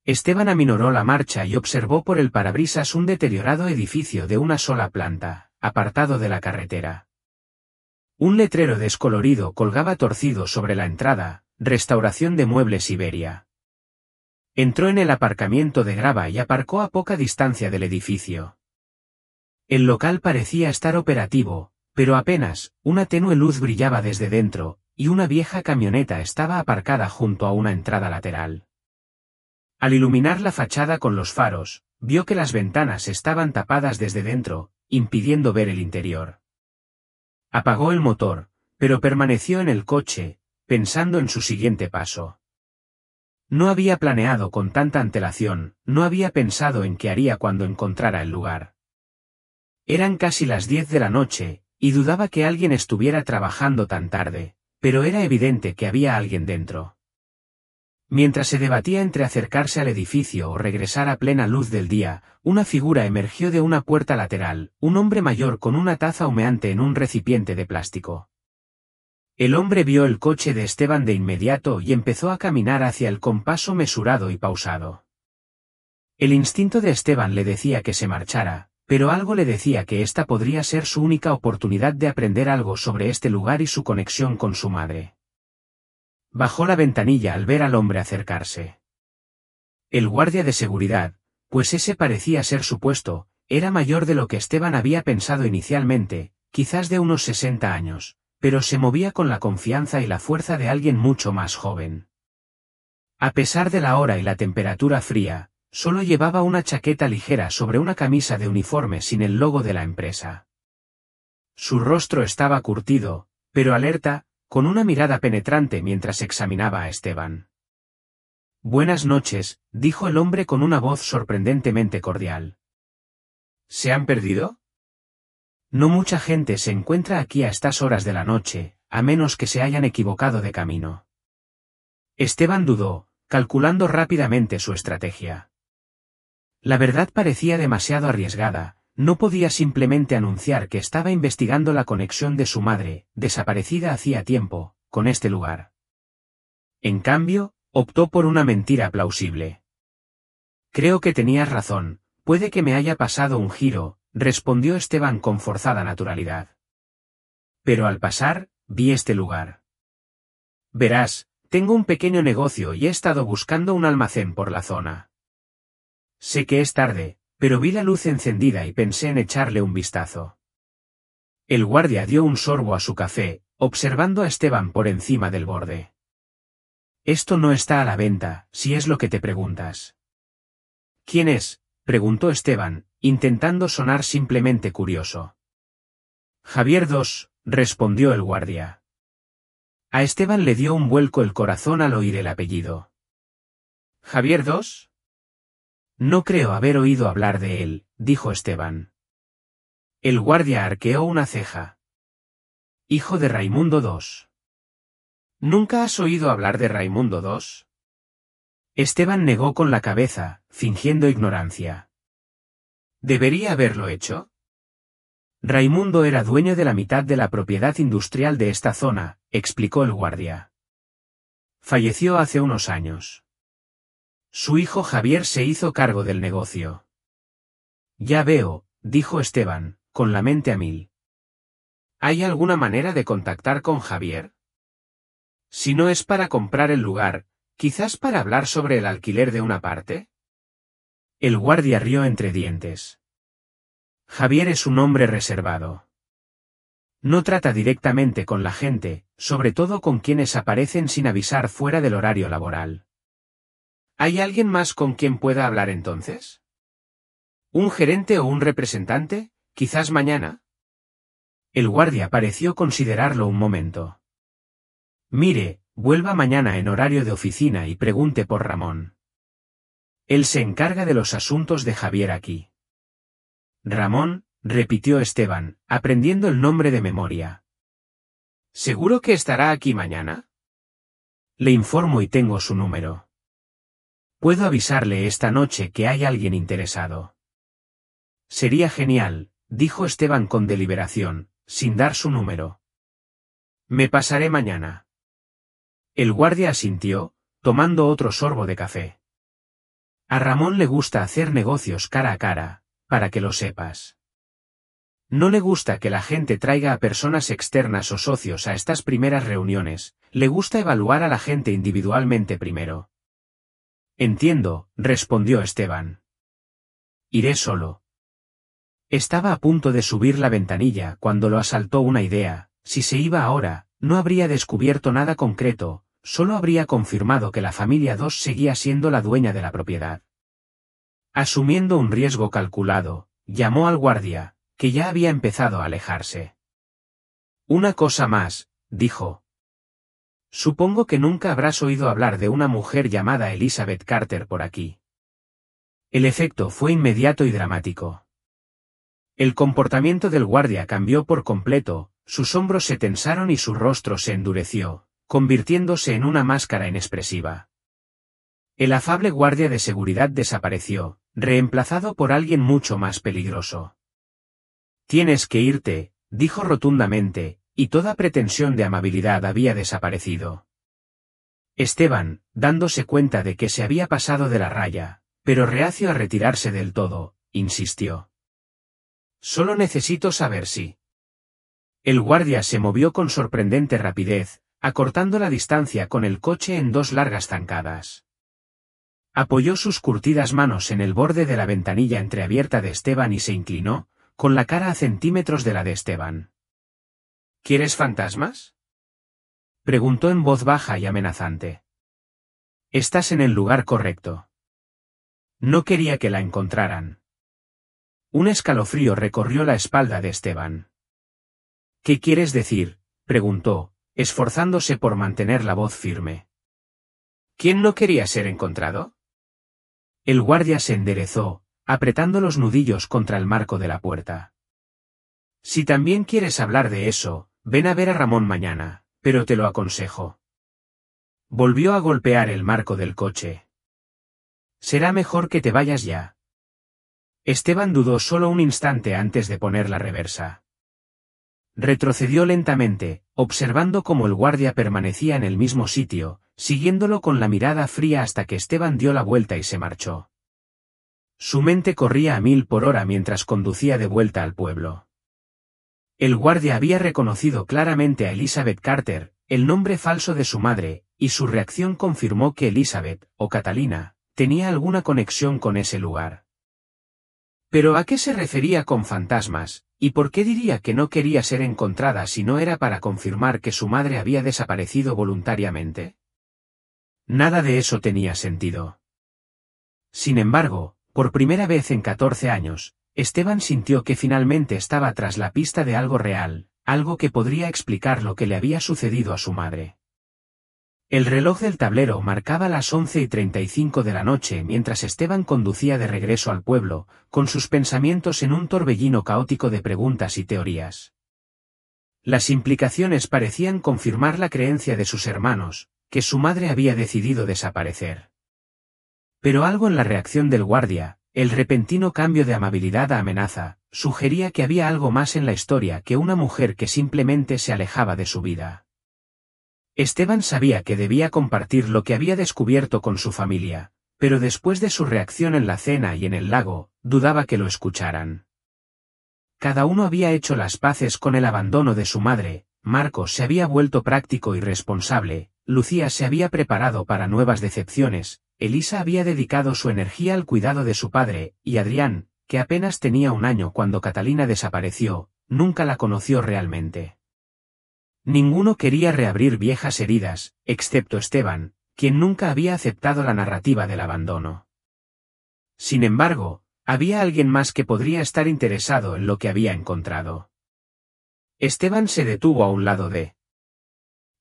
Esteban aminoró la marcha y observó por el parabrisas un deteriorado edificio de una sola planta, apartado de la carretera. Un letrero descolorido colgaba torcido sobre la entrada: Restauración de Muebles Iberia. Entró en el aparcamiento de grava y aparcó a poca distancia del edificio. El local parecía estar operativo, pero apenas una tenue luz brillaba desde dentro, y una vieja camioneta estaba aparcada junto a una entrada lateral. Al iluminar la fachada con los faros, vio que las ventanas estaban tapadas desde dentro, impidiendo ver el interior. Apagó el motor, pero permaneció en el coche, pensando en su siguiente paso. No había planeado con tanta antelación, no había pensado en qué haría cuando encontrara el lugar. Eran casi las 10 de la noche, y dudaba que alguien estuviera trabajando tan tarde, pero era evidente que había alguien dentro. Mientras se debatía entre acercarse al edificio o regresar a plena luz del día, una figura emergió de una puerta lateral, un hombre mayor con una taza humeante en un recipiente de plástico. El hombre vio el coche de Esteban de inmediato y empezó a caminar hacia él con paso mesurado y pausado. El instinto de Esteban le decía que se marchara, pero algo le decía que esta podría ser su única oportunidad de aprender algo sobre este lugar y su conexión con su madre. Bajó la ventanilla al ver al hombre acercarse. El guardia de seguridad, pues ese parecía ser su puesto, era mayor de lo que Esteban había pensado inicialmente, quizás de unos 60 años, pero se movía con la confianza y la fuerza de alguien mucho más joven. A pesar de la hora y la temperatura fría, solo llevaba una chaqueta ligera sobre una camisa de uniforme sin el logo de la empresa. Su rostro estaba curtido, pero alerta, con una mirada penetrante mientras examinaba a Esteban. «Buenas noches», dijo el hombre con una voz sorprendentemente cordial. «¿Se han perdido?» «No mucha gente se encuentra aquí a estas horas de la noche, a menos que se hayan equivocado de camino». Esteban dudó, calculando rápidamente su estrategia. La verdad parecía demasiado arriesgada, no podía simplemente anunciar que estaba investigando la conexión de su madre, desaparecida hacía tiempo, con este lugar. En cambio, optó por una mentira plausible. «Creo que tenías razón, puede que me haya pasado un giro», respondió Esteban con forzada naturalidad. «Pero al pasar, vi este lugar. Verás, tengo un pequeño negocio y he estado buscando un almacén por la zona. Sé que es tarde, pero vi la luz encendida y pensé en echarle un vistazo». El guardia dio un sorbo a su café, observando a Esteban por encima del borde. «Esto no está a la venta, si es lo que te preguntas». «¿Quién es?», preguntó Esteban, intentando sonar simplemente curioso. «Javier II», respondió el guardia. A Esteban le dio un vuelco el corazón al oír el apellido. «¿Javier II?» «No creo haber oído hablar de él», dijo Esteban. El guardia arqueó una ceja. «Hijo de Raimundo II». «¿Nunca has oído hablar de Raimundo II?» Esteban negó con la cabeza, fingiendo ignorancia. ¿Debería haberlo hecho? Raimundo era dueño de la mitad de la propiedad industrial de esta zona, explicó el guardia. Falleció hace unos años. Su hijo Javier se hizo cargo del negocio. Ya veo, dijo Esteban, con la mente a mil. ¿Hay alguna manera de contactar con Javier? Si no es para comprar el lugar, quizás para hablar sobre el alquiler de una parte. El guardia rió entre dientes. Javier es un hombre reservado. No trata directamente con la gente, sobre todo con quienes aparecen sin avisar fuera del horario laboral. ¿Hay alguien más con quien pueda hablar entonces? ¿Un gerente o un representante, quizás mañana? El guardia pareció considerarlo un momento. Mire, vuelva mañana en horario de oficina y pregunte por Ramón. Él se encarga de los asuntos de Javier aquí. Ramón, repitió Esteban, aprendiendo el nombre de memoria. ¿Seguro que estará aquí mañana? Le informo y tengo su número. Puedo avisarle esta noche que hay alguien interesado. Sería genial, dijo Esteban con deliberación, sin dar su número. Me pasaré mañana. El guardia asintió, tomando otro sorbo de café. A Ramón le gusta hacer negocios cara a cara, para que lo sepas. No le gusta que la gente traiga a personas externas o socios a estas primeras reuniones, le gusta evaluar a la gente individualmente primero. Entiendo, respondió Esteban. Iré solo. Estaba a punto de subir la ventanilla cuando lo asaltó una idea. Si se iba ahora, no habría descubierto nada concreto, solo habría confirmado que la familia II seguía siendo la dueña de la propiedad. Asumiendo un riesgo calculado, llamó al guardia, que ya había empezado a alejarse. Una cosa más, dijo. Supongo que nunca habrás oído hablar de una mujer llamada Elizabeth Carter por aquí. El efecto fue inmediato y dramático. El comportamiento del guardia cambió por completo, sus hombros se tensaron y su rostro se endureció, convirtiéndose en una máscara inexpresiva. El afable guardia de seguridad desapareció, reemplazado por alguien mucho más peligroso. Tienes que irte, dijo rotundamente, y toda pretensión de amabilidad había desaparecido. Esteban, dándose cuenta de que se había pasado de la raya, pero reacio a retirarse del todo, insistió. Solo necesito saber si. El guardia se movió con sorprendente rapidez, acortando la distancia con el coche en dos largas zancadas. Apoyó sus curtidas manos en el borde de la ventanilla entreabierta de Esteban y se inclinó, con la cara a centímetros de la de Esteban. ¿Quieres fantasmas? Preguntó en voz baja y amenazante. Estás en el lugar correcto. No quería que la encontraran. Un escalofrío recorrió la espalda de Esteban. ¿Qué quieres decir?, preguntó, esforzándose por mantener la voz firme. ¿Quién no quería ser encontrado? El guardia se enderezó, apretando los nudillos contra el marco de la puerta. Si también quieres hablar de eso, ven a ver a Ramón mañana, pero te lo aconsejo. Volvió a golpear el marco del coche. Será mejor que te vayas ya. Esteban dudó solo un instante antes de poner la reversa. Retrocedió lentamente, observando cómo el guardia permanecía en el mismo sitio, siguiéndolo con la mirada fría hasta que Esteban dio la vuelta y se marchó. Su mente corría a 1000 por hora mientras conducía de vuelta al pueblo. El guardia había reconocido claramente a Elizabeth Carter, el nombre falso de su madre, y su reacción confirmó que Elizabeth, o Catalina, tenía alguna conexión con ese lugar. ¿Pero a qué se refería con fantasmas, y por qué diría que no quería ser encontrada si no era para confirmar que su madre había desaparecido voluntariamente? Nada de eso tenía sentido. Sin embargo, por primera vez en 14 años, Esteban sintió que finalmente estaba tras la pista de algo real, algo que podría explicar lo que le había sucedido a su madre. El reloj del tablero marcaba las 11:35 de la noche mientras Esteban conducía de regreso al pueblo, con sus pensamientos en un torbellino caótico de preguntas y teorías. Las implicaciones parecían confirmar la creencia de sus hermanos, que su madre había decidido desaparecer. Pero algo en la reacción del guardia, el repentino cambio de amabilidad a amenaza, sugería que había algo más en la historia que una mujer que simplemente se alejaba de su vida. Esteban sabía que debía compartir lo que había descubierto con su familia, pero después de su reacción en la cena y en el lago, dudaba que lo escucharan. Cada uno había hecho las paces con el abandono de su madre, Marcos se había vuelto práctico y responsable, Lucía se había preparado para nuevas decepciones, Elisa había dedicado su energía al cuidado de su padre, y Adrián, que apenas tenía 1 año cuando Catalina desapareció, nunca la conoció realmente. Ninguno quería reabrir viejas heridas, excepto Esteban, quien nunca había aceptado la narrativa del abandono. Sin embargo, había alguien más que podría estar interesado en lo que había encontrado. Esteban se detuvo a un lado de.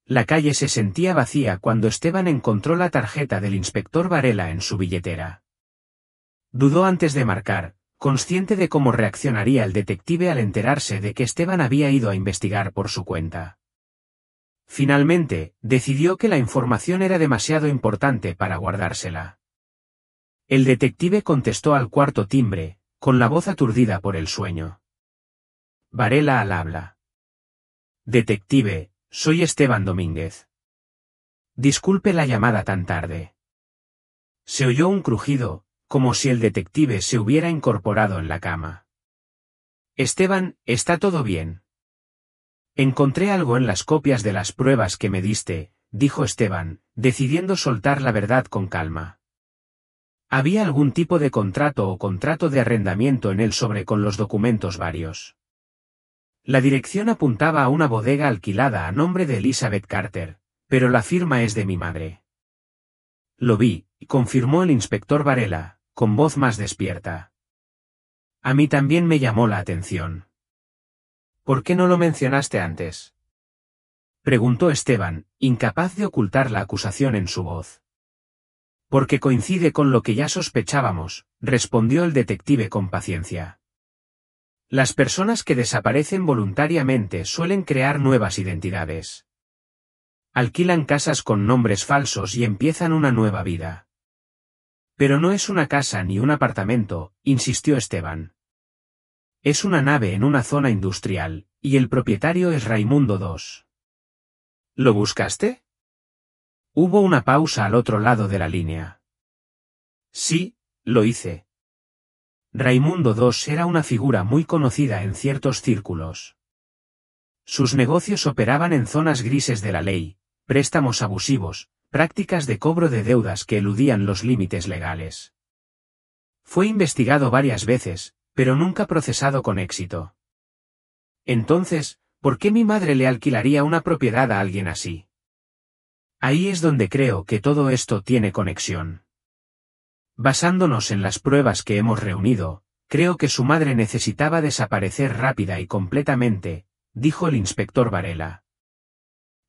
La calle se sentía vacía cuando Esteban encontró la tarjeta del inspector Varela en su billetera. Dudó antes de marcar, consciente de cómo reaccionaría el detective al enterarse de que Esteban había ido a investigar por su cuenta. Finalmente, decidió que la información era demasiado importante para guardársela. El detective contestó al cuarto timbre, con la voz aturdida por el sueño. Varela al habla. Detective, Soy Esteban Domínguez. Disculpe la llamada tan tarde. Se oyó un crujido, como si el detective se hubiera incorporado en la cama. Esteban, ¿está todo bien? Encontré algo en las copias de las pruebas que me diste, dijo Esteban, decidiendo soltar la verdad con calma. Había algún tipo de contrato o contrato de arrendamiento en el sobre con los documentos varios. La dirección apuntaba a una bodega alquilada a nombre de Elizabeth Carter, pero la firma es de mi madre. Lo vi, confirmó el inspector Varela, con voz más despierta. A mí también me llamó la atención. ¿Por qué no lo mencionaste antes? Preguntó Esteban, incapaz de ocultar la acusación en su voz. Porque coincide con lo que ya sospechábamos, respondió el detective con paciencia. Las personas que desaparecen voluntariamente suelen crear nuevas identidades. Alquilan casas con nombres falsos y empiezan una nueva vida. Pero no es una casa ni un apartamento, insistió Esteban. Es una nave en una zona industrial, y el propietario es Raimundo II. ¿Lo buscaste? Hubo una pausa al otro lado de la línea. Sí, lo hice. Raimundo II era una figura muy conocida en ciertos círculos. Sus negocios operaban en zonas grises de la ley, préstamos abusivos, prácticas de cobro de deudas que eludían los límites legales. Fue investigado varias veces, pero nunca procesado con éxito. Entonces, ¿por qué mi madre le alquilaría una propiedad a alguien así? Ahí es donde creo que todo esto tiene conexión. Basándonos en las pruebas que hemos reunido, creo que su madre necesitaba desaparecer rápida y completamente, dijo el inspector Varela.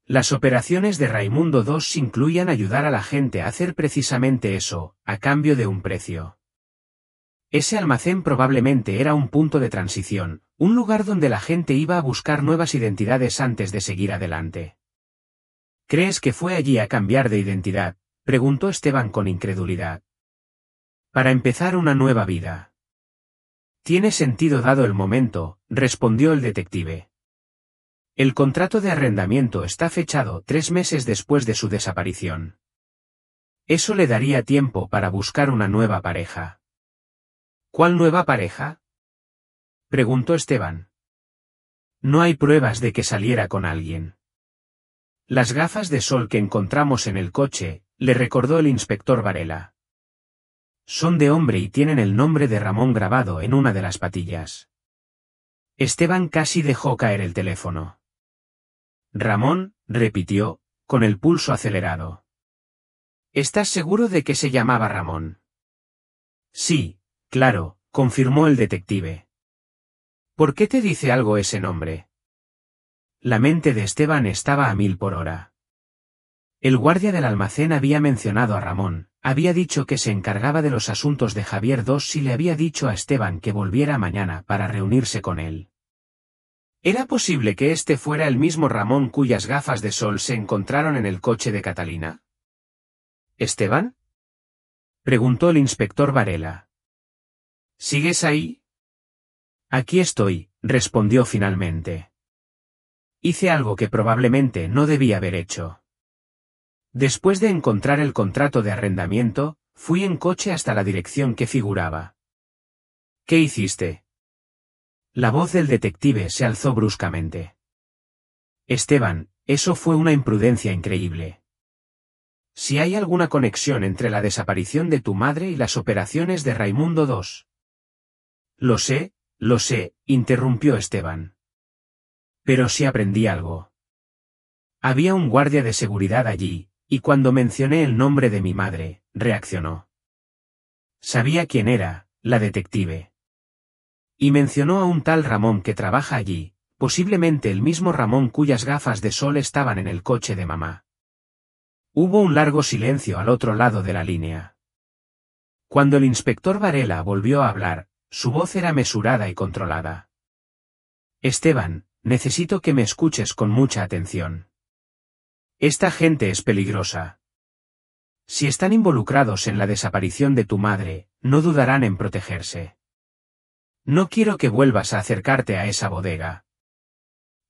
Las operaciones de Raimundo II incluían ayudar a la gente a hacer precisamente eso, a cambio de un precio. Ese almacén probablemente era un punto de transición, un lugar donde la gente iba a buscar nuevas identidades antes de seguir adelante. ¿Crees que fue allí a cambiar de identidad?, preguntó Esteban con incredulidad. Para empezar una nueva vida. Tiene sentido dado el momento, respondió el detective. El contrato de arrendamiento está fechado 3 meses después de su desaparición. Eso le daría tiempo para buscar una nueva pareja. ¿Cuál nueva pareja?, preguntó Esteban. No hay pruebas de que saliera con alguien. Las gafas de sol que encontramos en el coche, le recordó el inspector Varela. Son de hombre y tienen el nombre de Ramón grabado en una de las patillas. Esteban casi dejó caer el teléfono. Ramón, repitió, con el pulso acelerado. ¿Estás seguro de que se llamaba Ramón? Sí, claro, confirmó el detective. ¿Por qué te dice algo ese nombre? La mente de Esteban estaba a 1000 por hora. El guardia del almacén había mencionado a Ramón, había dicho que se encargaba de los asuntos de Javier II y le había dicho a Esteban que volviera mañana para reunirse con él. ¿Era posible que este fuera el mismo Ramón cuyas gafas de sol se encontraron en el coche de Catalina? ¿Esteban?, preguntó el inspector Varela. ¿Sigues ahí? Aquí estoy, respondió finalmente. Hice algo que probablemente no debía haber hecho. Después de encontrar el contrato de arrendamiento, fui en coche hasta la dirección que figuraba. ¿Qué hiciste? La voz del detective se alzó bruscamente. Esteban, eso fue una imprudencia increíble. Si hay alguna conexión entre la desaparición de tu madre y las operaciones de Raimundo II. Lo sé, interrumpió Esteban. Pero sí aprendí algo. Había un guardia de seguridad allí, y cuando mencioné el nombre de mi madre, reaccionó. Sabía quién era, la detective. Y mencionó a un tal Ramón que trabaja allí, posiblemente el mismo Ramón cuyas gafas de sol estaban en el coche de mamá. Hubo un largo silencio al otro lado de la línea. Cuando el inspector Varela volvió a hablar, su voz era mesurada y controlada. Esteban, necesito que me escuches con mucha atención. Esta gente es peligrosa. Si están involucrados en la desaparición de tu madre, no dudarán en protegerse. No quiero que vuelvas a acercarte a esa bodega.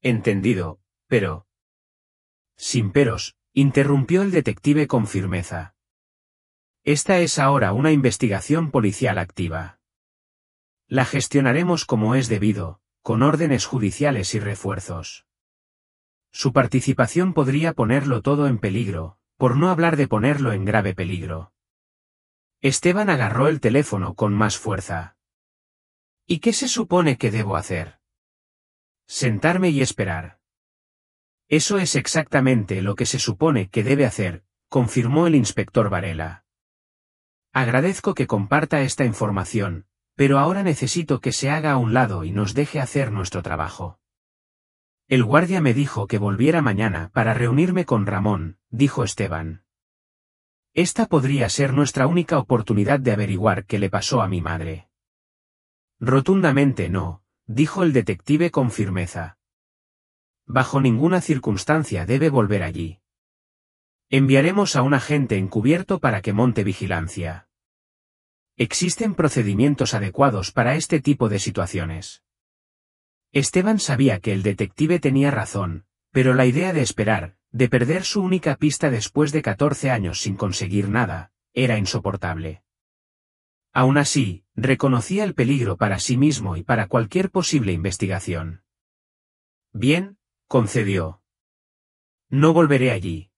Entendido, pero... Sin peros, interrumpió el detective con firmeza. Esta es ahora una investigación policial activa. La gestionaremos como es debido, con órdenes judiciales y refuerzos. Su participación podría ponerlo todo en peligro, por no hablar de ponerlo en grave peligro. Esteban agarró el teléfono con más fuerza. ¿Y qué se supone que debo hacer? Sentarme y esperar. Eso es exactamente lo que se supone que debe hacer, confirmó el inspector Varela. Agradezco que comparta esta información, pero ahora necesito que se haga a un lado y nos deje hacer nuestro trabajo. El guardia me dijo que volviera mañana para reunirme con Ramón, dijo Esteban. Esta podría ser nuestra única oportunidad de averiguar qué le pasó a mi madre. Rotundamente no, dijo el detective con firmeza. Bajo ninguna circunstancia debe volver allí. Enviaremos a un agente encubierto para que monte vigilancia. Existen procedimientos adecuados para este tipo de situaciones. Esteban sabía que el detective tenía razón, pero la idea de esperar, de perder su única pista después de 14 años sin conseguir nada, era insoportable. Aún así, reconocía el peligro para sí mismo y para cualquier posible investigación. Bien, concedió. No volveré allí.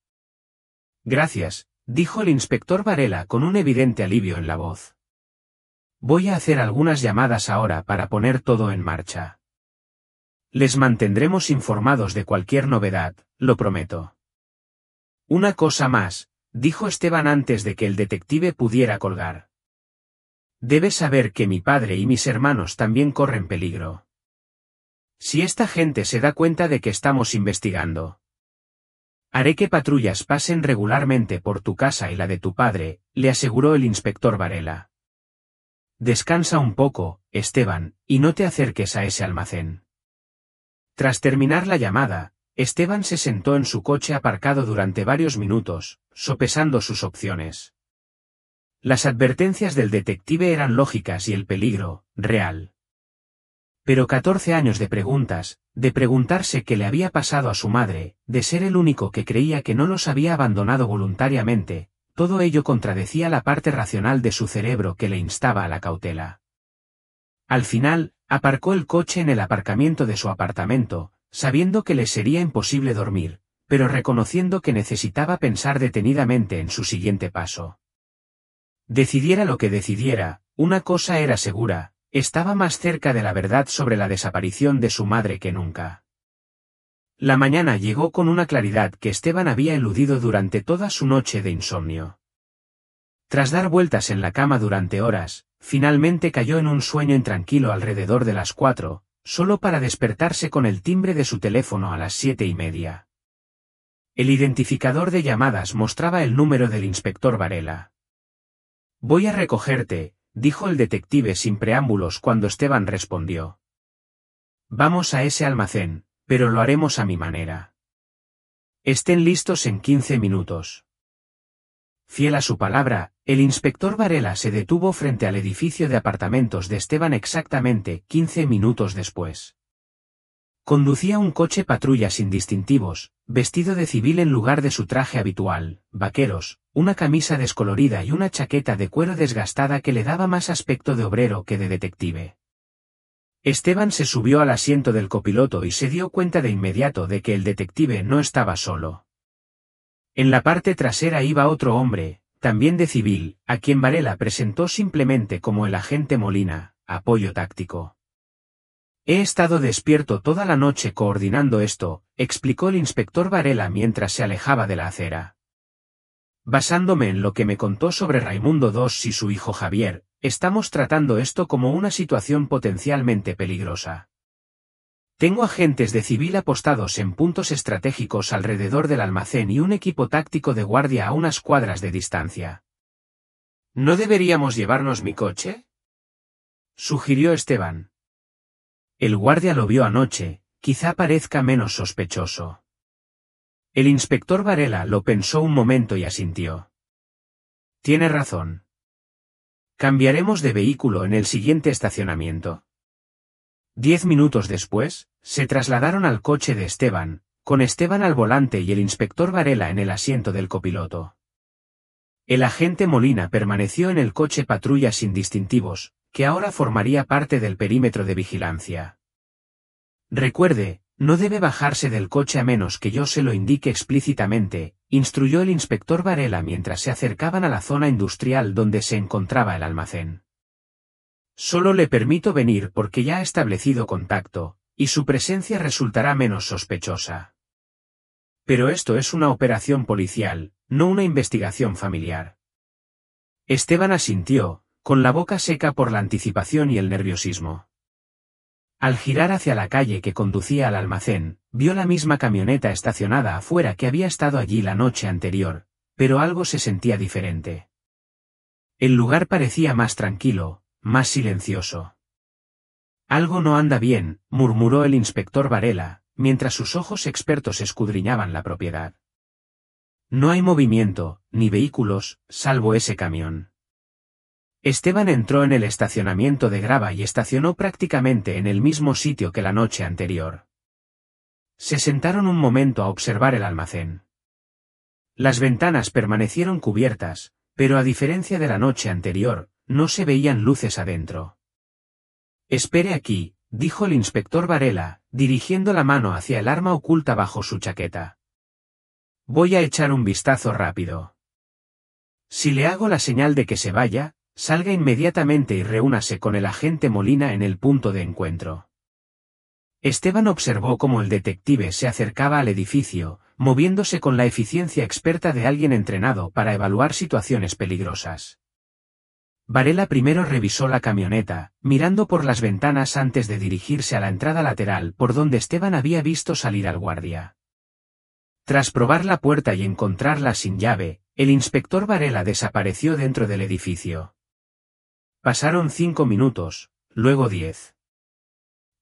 Gracias, dijo el inspector Varela con un evidente alivio en la voz. Voy a hacer algunas llamadas ahora para poner todo en marcha. Les mantendremos informados de cualquier novedad, lo prometo. Una cosa más, dijo Esteban antes de que el detective pudiera colgar. Debes saber que mi padre y mis hermanos también corren peligro. Si esta gente se da cuenta de que estamos investigando, haré que patrullas pasen regularmente por tu casa y la de tu padre, le aseguró el inspector Varela. Descansa un poco, Esteban, y no te acerques a ese almacén. Tras terminar la llamada, Esteban se sentó en su coche aparcado durante varios minutos, sopesando sus opciones. Las advertencias del detective eran lógicas y el peligro, real. Pero 14 años de preguntas, de preguntarse qué le había pasado a su madre, de ser el único que creía que no los había abandonado voluntariamente, todo ello contradecía la parte racional de su cerebro que le instaba a la cautela. Al final, aparcó el coche en el aparcamiento de su apartamento, sabiendo que le sería imposible dormir, pero reconociendo que necesitaba pensar detenidamente en su siguiente paso. Decidiera lo que decidiera, una cosa era segura, estaba más cerca de la verdad sobre la desaparición de su madre que nunca. La mañana llegó con una claridad que Esteban había eludido durante toda su noche de insomnio. Tras dar vueltas en la cama durante horas, finalmente cayó en un sueño intranquilo alrededor de las 4, solo para despertarse con el timbre de su teléfono a las 7:30. El identificador de llamadas mostraba el número del inspector Varela. Voy a recogerte, dijo el detective sin preámbulos cuando Esteban respondió. Vamos a ese almacén, pero lo haremos a mi manera. Estén listos en 15 minutos. Fiel a su palabra, el inspector Varela se detuvo frente al edificio de apartamentos de Esteban exactamente 15 minutos después. Conducía un coche patrulla sin distintivos, vestido de civil en lugar de su traje habitual, vaqueros, una camisa descolorida y una chaqueta de cuero desgastada que le daba más aspecto de obrero que de detective. Esteban se subió al asiento del copiloto y se dio cuenta de inmediato de que el detective no estaba solo. En la parte trasera iba otro hombre, también de civil, a quien Varela presentó simplemente como el agente Molina, apoyo táctico. He estado despierto toda la noche coordinando esto, explicó el inspector Varela mientras se alejaba de la acera. Basándome en lo que me contó sobre Raimundo II y su hijo Javier, estamos tratando esto como una situación potencialmente peligrosa. Tengo agentes de civil apostados en puntos estratégicos alrededor del almacén y un equipo táctico de guardia a unas cuadras de distancia. ¿No deberíamos llevarnos mi coche?, sugirió Esteban. El guardia lo vio anoche, quizá parezca menos sospechoso. El inspector Varela lo pensó un momento y asintió. Tiene razón. Cambiaremos de vehículo en el siguiente estacionamiento. 10 minutos después, se trasladaron al coche de Esteban, con Esteban al volante y el inspector Varela en el asiento del copiloto. El agente Molina permaneció en el coche patrulla sin distintivos, que ahora formaría parte del perímetro de vigilancia. Recuerde, no debe bajarse del coche a menos que yo se lo indique explícitamente, instruyó el inspector Varela mientras se acercaban a la zona industrial donde se encontraba el almacén. Solo le permito venir porque ya ha establecido contacto, y su presencia resultará menos sospechosa. Pero esto es una operación policial, no una investigación familiar. Esteban asintió, con la boca seca por la anticipación y el nerviosismo. Al girar hacia la calle que conducía al almacén, vio la misma camioneta estacionada afuera que había estado allí la noche anterior, pero algo se sentía diferente. El lugar parecía más tranquilo, más silencioso. Algo no anda bien, murmuró el inspector Varela, mientras sus ojos expertos escudriñaban la propiedad. No hay movimiento, ni vehículos, salvo ese camión. Esteban entró en el estacionamiento de grava y estacionó prácticamente en el mismo sitio que la noche anterior. Se sentaron un momento a observar el almacén. Las ventanas permanecieron cubiertas, pero a diferencia de la noche anterior, no se veían luces adentro. Espere aquí, dijo el inspector Varela, dirigiendo la mano hacia el arma oculta bajo su chaqueta. Voy a echar un vistazo rápido. Si le hago la señal de que se vaya, salga inmediatamente y reúnase con el agente Molina en el punto de encuentro. Esteban observó cómo el detective se acercaba al edificio, moviéndose con la eficiencia experta de alguien entrenado para evaluar situaciones peligrosas. Varela primero revisó la camioneta, mirando por las ventanas antes de dirigirse a la entrada lateral por donde Esteban había visto salir al guardia. Tras probar la puerta y encontrarla sin llave, el inspector Varela desapareció dentro del edificio. Pasaron 5 minutos, luego 10.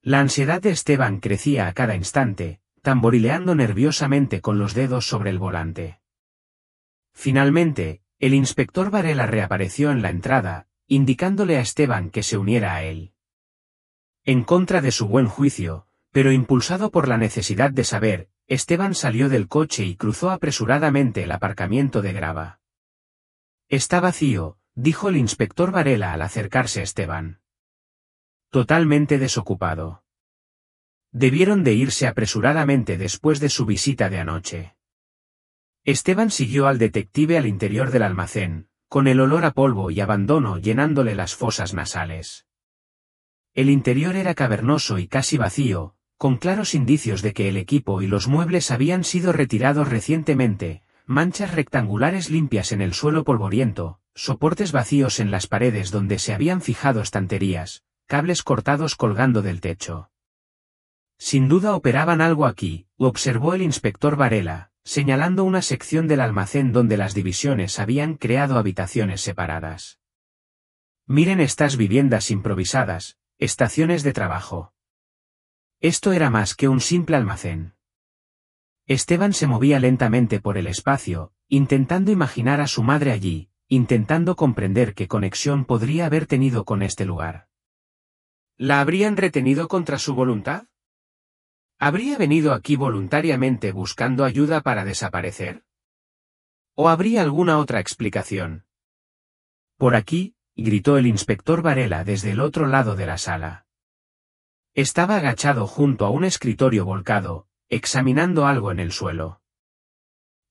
La ansiedad de Esteban crecía a cada instante, tamborileando nerviosamente con los dedos sobre el volante. Finalmente, el inspector Varela reapareció en la entrada, indicándole a Esteban que se uniera a él. En contra de su buen juicio, pero impulsado por la necesidad de saber, Esteban salió del coche y cruzó apresuradamente el aparcamiento de grava. Está vacío, dijo el inspector Varela al acercarse a Esteban. Totalmente desocupado. Debieron de irse apresuradamente después de su visita de anoche. Esteban siguió al detective al interior del almacén, con el olor a polvo y abandono llenándole las fosas nasales. El interior era cavernoso y casi vacío, con claros indicios de que el equipo y los muebles habían sido retirados recientemente, manchas rectangulares limpias en el suelo polvoriento, soportes vacíos en las paredes donde se habían fijado estanterías, cables cortados colgando del techo. Sin duda operaban algo aquí, observó el inspector Varela, señalando una sección del almacén donde las divisiones habían creado habitaciones separadas. Miren estas viviendas improvisadas, estaciones de trabajo. Esto era más que un simple almacén. Esteban se movía lentamente por el espacio, intentando imaginar a su madre allí, intentando comprender qué conexión podría haber tenido con este lugar. ¿La habrían retenido contra su voluntad? ¿Habría venido aquí voluntariamente buscando ayuda para desaparecer? ¿O habría alguna otra explicación? Por aquí, gritó el inspector Varela desde el otro lado de la sala. Estaba agachado junto a un escritorio volcado, examinando algo en el suelo.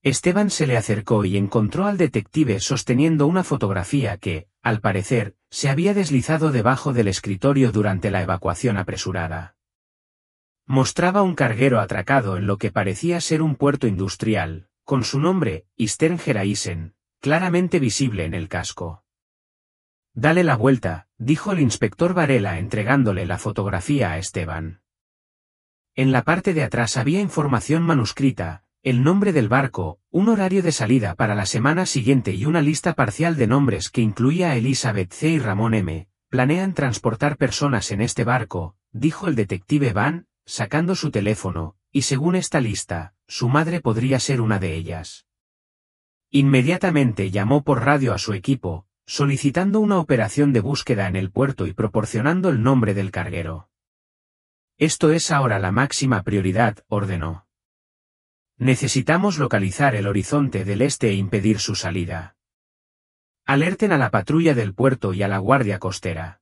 Esteban se le acercó y encontró al detective sosteniendo una fotografía que, al parecer, se había deslizado debajo del escritorio durante la evacuación apresurada. Mostraba un carguero atracado en lo que parecía ser un puerto industrial, con su nombre, Eastern Geraisen, claramente visible en el casco. Dale la vuelta, dijo el inspector Varela entregándole la fotografía a Esteban. En la parte de atrás había información manuscrita, el nombre del barco, un horario de salida para la semana siguiente y una lista parcial de nombres que incluía a Elizabeth C. y Ramón M. Planean transportar personas en este barco, dijo el detective Van, sacando su teléfono, y según esta lista, su madre podría ser una de ellas. Inmediatamente llamó por radio a su equipo, solicitando una operación de búsqueda en el puerto y proporcionando el nombre del carguero. Esto es ahora la máxima prioridad, ordenó. Necesitamos localizar el horizonte del este e impedir su salida. Alerten a la patrulla del puerto y a la guardia costera.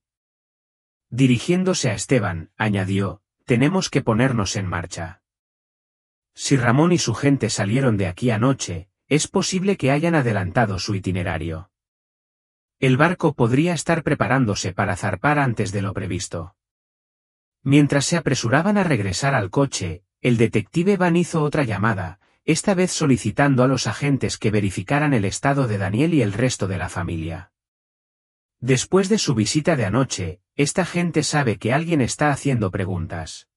Dirigiéndose a Esteban, añadió, tenemos que ponernos en marcha. Si Ramón y su gente salieron de aquí anoche, es posible que hayan adelantado su itinerario. El barco podría estar preparándose para zarpar antes de lo previsto. Mientras se apresuraban a regresar al coche, el detective Van hizo otra llamada, esta vez solicitando a los agentes que verificaran el estado de Daniel y el resto de la familia. Después de su visita de anoche, esta gente sabe que alguien está haciendo preguntas.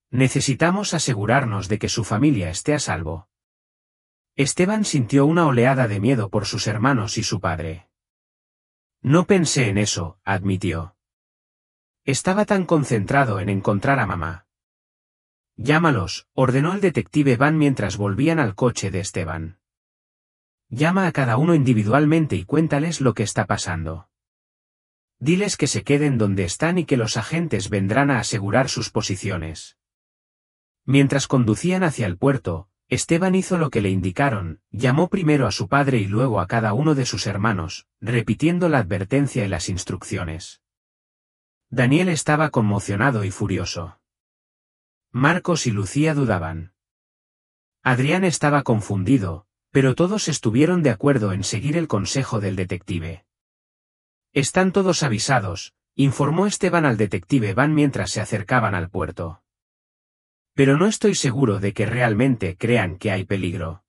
Necesitamos asegurarnos de que su familia esté a salvo. Esteban sintió una oleada de miedo por sus hermanos y su padre. No pensé en eso, admitió. Estaba tan concentrado en encontrar a mamá. Llámalos, ordenó el detective Van mientras volvían al coche de Esteban. Llama a cada uno individualmente y cuéntales lo que está pasando. Diles que se queden donde están y que los agentes vendrán a asegurar sus posiciones. Mientras conducían hacia el puerto, Esteban hizo lo que le indicaron, llamó primero a su padre y luego a cada uno de sus hermanos, repitiendo la advertencia y las instrucciones. Daniel estaba conmocionado y furioso. Marcos y Lucía dudaban. Adrián estaba confundido, pero todos estuvieron de acuerdo en seguir el consejo del detective. Están todos avisados, informó Esteban al detective Van mientras se acercaban al puerto. Pero no estoy seguro de que realmente crean que hay peligro.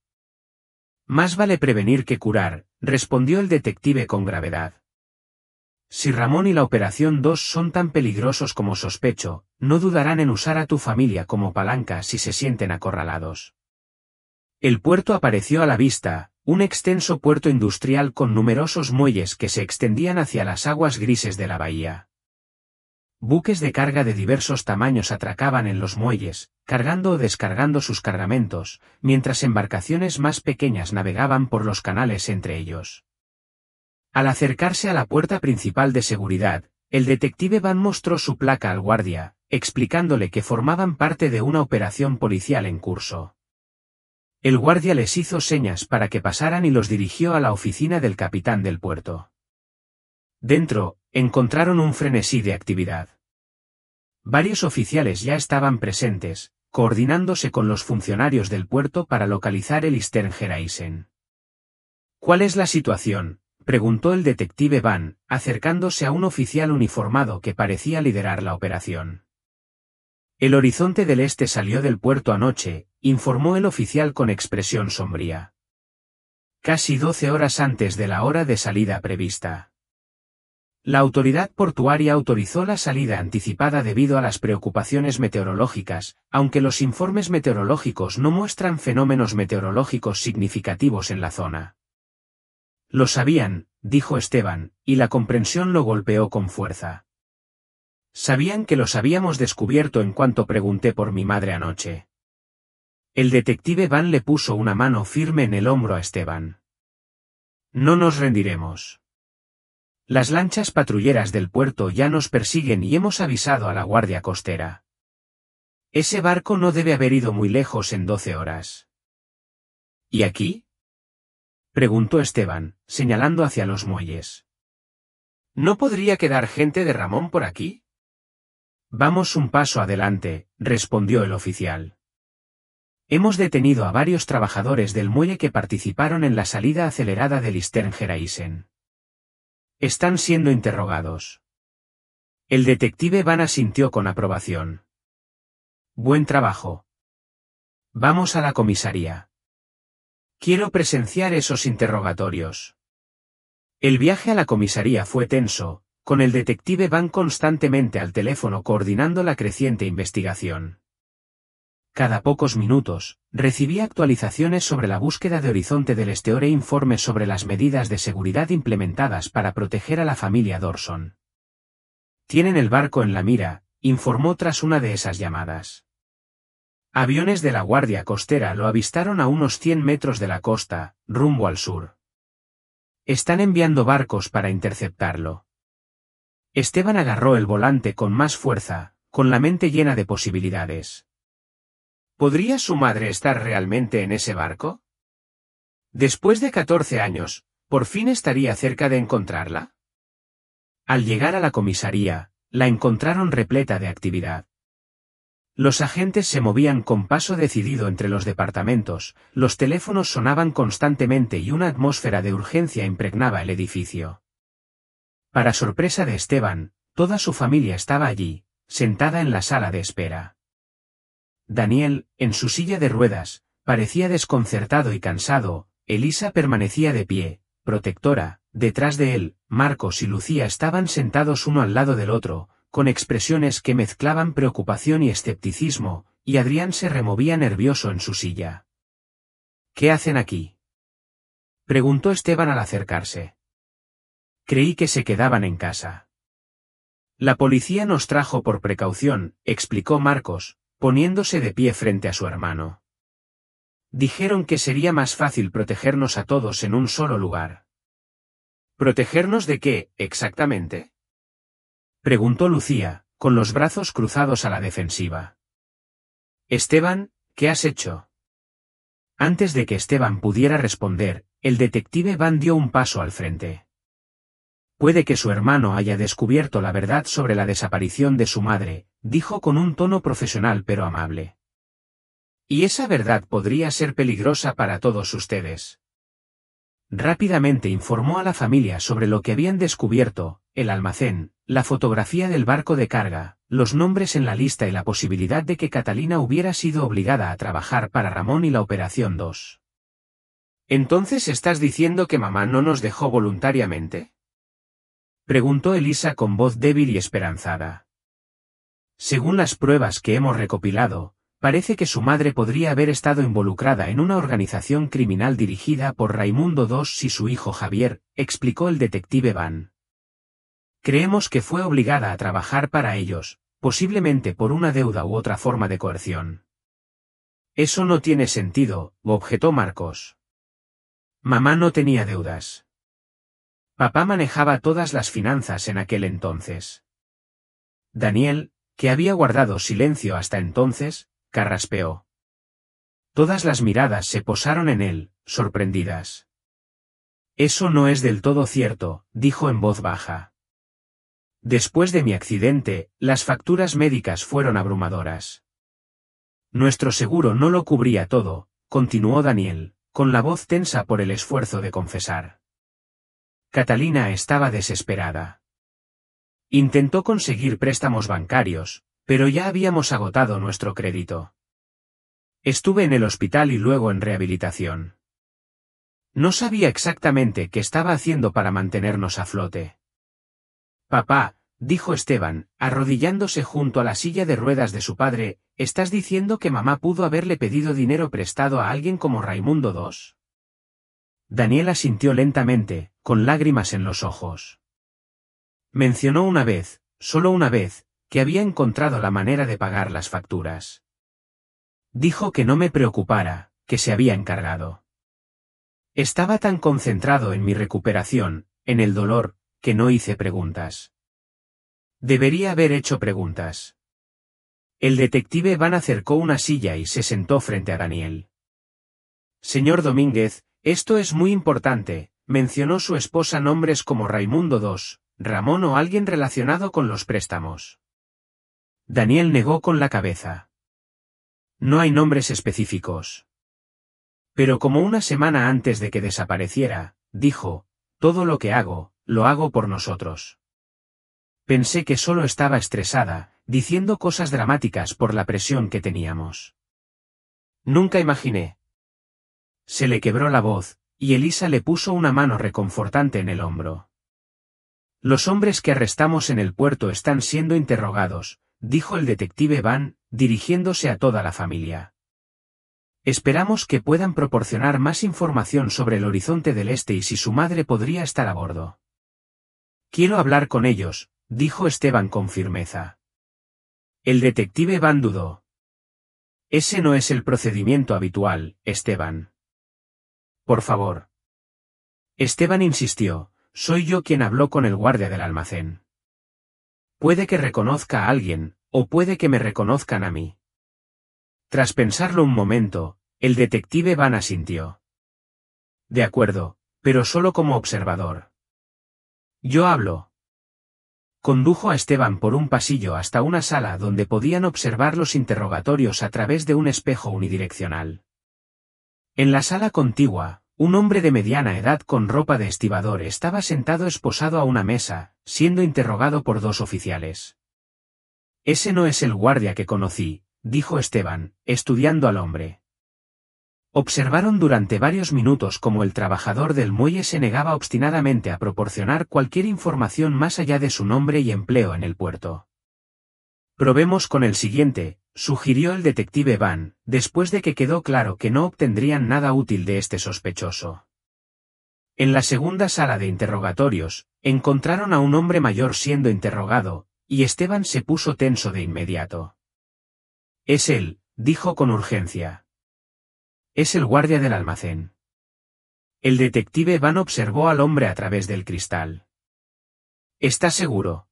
Más vale prevenir que curar, respondió el detective con gravedad. Si Ramón y la Operación 2 son tan peligrosos como sospecho, no dudarán en usar a tu familia como palanca si se sienten acorralados. El puerto apareció a la vista, un extenso puerto industrial con numerosos muelles que se extendían hacia las aguas grises de la bahía. Buques de carga de diversos tamaños atracaban en los muelles, cargando o descargando sus cargamentos, mientras embarcaciones más pequeñas navegaban por los canales entre ellos. Al acercarse a la puerta principal de seguridad, el detective Van mostró su placa al guardia, explicándole que formaban parte de una operación policial en curso. El guardia les hizo señas para que pasaran y los dirigió a la oficina del capitán del puerto. Dentro, encontraron un frenesí de actividad. Varios oficiales ya estaban presentes, coordinándose con los funcionarios del puerto para localizar el Stern-Gereisen. ¿Cuál es la situación?, preguntó el detective Van, acercándose a un oficial uniformado que parecía liderar la operación. El horizonte del este salió del puerto anoche, informó el oficial con expresión sombría. Casi 12 horas antes de la hora de salida prevista. La autoridad portuaria autorizó la salida anticipada debido a las preocupaciones meteorológicas, aunque los informes meteorológicos no muestran fenómenos meteorológicos significativos en la zona. Lo sabían, dijo Esteban, y la comprensión lo golpeó con fuerza. Sabían que los habíamos descubierto en cuanto pregunté por mi madre anoche. El detective Van le puso una mano firme en el hombro a Esteban. No nos rendiremos. Las lanchas patrulleras del puerto ya nos persiguen y hemos avisado a la guardia costera. Ese barco no debe haber ido muy lejos en 12 horas. ¿Y aquí?, preguntó Esteban, señalando hacia los muelles. ¿No podría quedar gente de Ramón por aquí? Vamos un paso adelante, respondió el oficial. Hemos detenido a varios trabajadores del muelle que participaron en la salida acelerada del Stern-Gereisen. Están siendo interrogados. El detective Van asintió con aprobación. Buen trabajo. Vamos a la comisaría. Quiero presenciar esos interrogatorios. El viaje a la comisaría fue tenso, con el detective Van constantemente al teléfono coordinando la creciente investigación. Cada pocos minutos, recibía actualizaciones sobre la búsqueda de Horizonte del Este e informes sobre las medidas de seguridad implementadas para proteger a la familia Dorson. Tienen el barco en la mira, informó tras una de esas llamadas. Aviones de la Guardia Costera lo avistaron a unos 100 metros de la costa, rumbo al sur. Están enviando barcos para interceptarlo. Esteban agarró el volante con más fuerza, con la mente llena de posibilidades. ¿Podría su madre estar realmente en ese barco? Después de 14 años, ¿por fin estaría cerca de encontrarla? Al llegar a la comisaría, la encontraron repleta de actividad. Los agentes se movían con paso decidido entre los departamentos, los teléfonos sonaban constantemente y una atmósfera de urgencia impregnaba el edificio. Para sorpresa de Esteban, toda su familia estaba allí, sentada en la sala de espera. Daniel, en su silla de ruedas, parecía desconcertado y cansado. Elisa permanecía de pie, protectora. Detrás de él, Marcos y Lucía estaban sentados uno al lado del otro, con expresiones que mezclaban preocupación y escepticismo, y Adrián se removía nervioso en su silla. ¿Qué hacen aquí?, preguntó Esteban al acercarse. Creí que se quedaban en casa. La policía nos trajo por precaución, explicó Marcos, poniéndose de pie frente a su hermano. Dijeron que sería más fácil protegernos a todos en un solo lugar. ¿Protegernos de qué, exactamente?, preguntó Lucía, con los brazos cruzados a la defensiva. Esteban, ¿qué has hecho? Antes de que Esteban pudiera responder, el detective Van dio un paso al frente. Puede que su hermano haya descubierto la verdad sobre la desaparición de su madre, dijo con un tono profesional pero amable. Y esa verdad podría ser peligrosa para todos ustedes. Rápidamente informó a la familia sobre lo que habían descubierto, el almacén, la fotografía del barco de carga, los nombres en la lista y la posibilidad de que Catalina hubiera sido obligada a trabajar para Ramón y la Operación 2. ¿Entonces estás diciendo que mamá no nos dejó voluntariamente?, preguntó Elisa con voz débil y esperanzada. Según las pruebas que hemos recopilado, parece que su madre podría haber estado involucrada en una organización criminal dirigida por Raimundo II y su hijo Javier, explicó el detective Van. Creemos que fue obligada a trabajar para ellos, posiblemente por una deuda u otra forma de coerción. Eso no tiene sentido, objetó Marcos. Mamá no tenía deudas. Papá manejaba todas las finanzas en aquel entonces. Daniel, que había guardado silencio hasta entonces, carraspeó. Todas las miradas se posaron en él, sorprendidas. Eso no es del todo cierto, dijo en voz baja. Después de mi accidente, las facturas médicas fueron abrumadoras. Nuestro seguro no lo cubría todo, continuó Daniel, con la voz tensa por el esfuerzo de confesar. Catalina estaba desesperada. Intentó conseguir préstamos bancarios, pero ya habíamos agotado nuestro crédito. Estuve en el hospital y luego en rehabilitación. No sabía exactamente qué estaba haciendo para mantenernos a flote. Papá, dijo Esteban, arrodillándose junto a la silla de ruedas de su padre, ¿estás diciendo que mamá pudo haberle pedido dinero prestado a alguien como Raimundo II? Daniel asintió lentamente, con lágrimas en los ojos. Mencionó una vez, solo una vez, que había encontrado la manera de pagar las facturas. Dijo que no me preocupara, que se había encargado. Estaba tan concentrado en mi recuperación, en el dolor, que no hice preguntas. Debería haber hecho preguntas. El detective Van acercó una silla y se sentó frente a Daniel. Señor Domínguez, esto es muy importante, mencionó su esposa nombres como Raimundo II, Ramón o alguien relacionado con los préstamos. Daniel negó con la cabeza. No hay nombres específicos. Pero como una semana antes de que desapareciera, dijo, todo lo que hago, lo hago por nosotros. Pensé que solo estaba estresada, diciendo cosas dramáticas por la presión que teníamos. Nunca imaginé. Se le quebró la voz, y Elisa le puso una mano reconfortante en el hombro. Los hombres que arrestamos en el puerto están siendo interrogados, dijo el detective Van, dirigiéndose a toda la familia. Esperamos que puedan proporcionar más información sobre el horizonte del este y si su madre podría estar a bordo. Quiero hablar con ellos, dijo Esteban con firmeza. El detective Van dudó. Ese no es el procedimiento habitual, Esteban. Por favor. Esteban insistió, soy yo quien habló con el guardia del almacén. Puede que reconozca a alguien, o puede que me reconozcan a mí. Tras pensarlo un momento, el detective Van asintió. De acuerdo, pero solo como observador. Yo hablo. Condujo a Esteban por un pasillo hasta una sala donde podían observar los interrogatorios a través de un espejo unidireccional. En la sala contigua, un hombre de mediana edad con ropa de estibador estaba sentado esposado a una mesa, siendo interrogado por dos oficiales. Ese no es el guardia que conocí, dijo Esteban, estudiando al hombre. Observaron durante varios minutos cómo el trabajador del muelle se negaba obstinadamente a proporcionar cualquier información más allá de su nombre y empleo en el puerto. Probemos con el siguiente, sugirió el detective Van, después de que quedó claro que no obtendrían nada útil de este sospechoso. En la segunda sala de interrogatorios, encontraron a un hombre mayor siendo interrogado, y Esteban se puso tenso de inmediato. Es él, dijo con urgencia. Es el guardia del almacén. El detective Van observó al hombre a través del cristal. ¿Está seguro?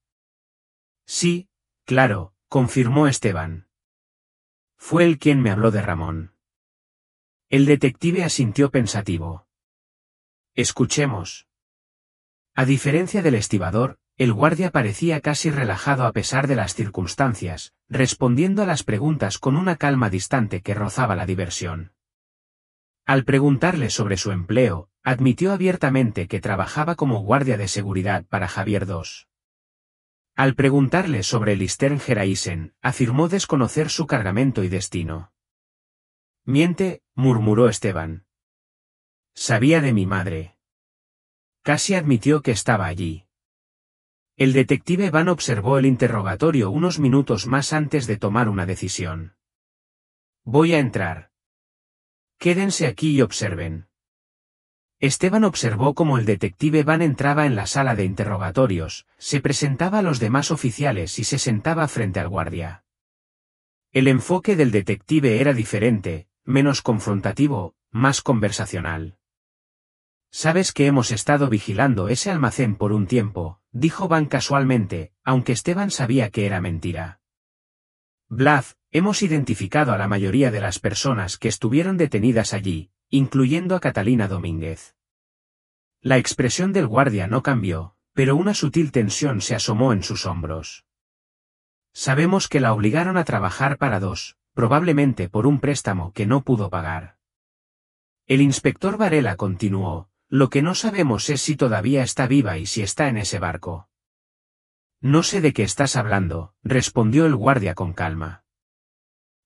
Sí, claro, confirmó Esteban. Fue él quien me habló de Ramón. El detective asintió pensativo. Escuchemos. A diferencia del estibador, el guardia parecía casi relajado a pesar de las circunstancias, respondiendo a las preguntas con una calma distante que rozaba la diversión. Al preguntarle sobre su empleo, admitió abiertamente que trabajaba como guardia de seguridad para Javier II. Al preguntarle sobre el Eastern Geraisen, afirmó desconocer su cargamento y destino. Miente, murmuró Esteban. Sabía de mi madre. Casi admitió que estaba allí. El detective Van observó el interrogatorio unos minutos más antes de tomar una decisión. Voy a entrar. Quédense aquí y observen. Esteban observó cómo el detective Van entraba en la sala de interrogatorios, se presentaba a los demás oficiales y se sentaba frente al guardia. El enfoque del detective era diferente, menos confrontativo, más conversacional. Sabes que hemos estado vigilando ese almacén por un tiempo, dijo Van casualmente, aunque Esteban sabía que era mentira. Bluff, hemos identificado a la mayoría de las personas que estuvieron detenidas allí, incluyendo a Catalina Domínguez. La expresión del guardia no cambió, pero una sutil tensión se asomó en sus hombros. Sabemos que la obligaron a trabajar para dos, probablemente por un préstamo que no pudo pagar. El inspector Varela continuó, lo que no sabemos es si todavía está viva y si está en ese barco. No sé de qué estás hablando, respondió el guardia con calma.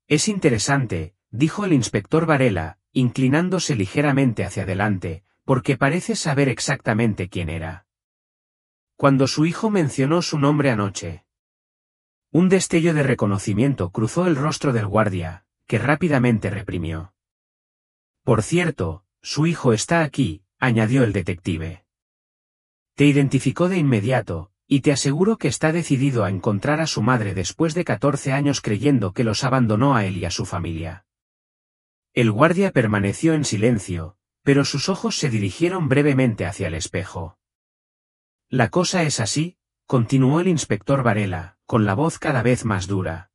Es interesante, dijo el inspector Varela, inclinándose ligeramente hacia adelante, porque parece saber exactamente quién era. Cuando su hijo mencionó su nombre anoche. Un destello de reconocimiento cruzó el rostro del guardia, que rápidamente reprimió. Por cierto, su hijo está aquí, añadió el detective. Te identificó de inmediato, y te aseguro que está decidido a encontrar a su madre después de 14 años creyendo que los abandonó a él y a su familia. El guardia permaneció en silencio, pero sus ojos se dirigieron brevemente hacia el espejo. La cosa es así, continuó el inspector Varela, con la voz cada vez más dura.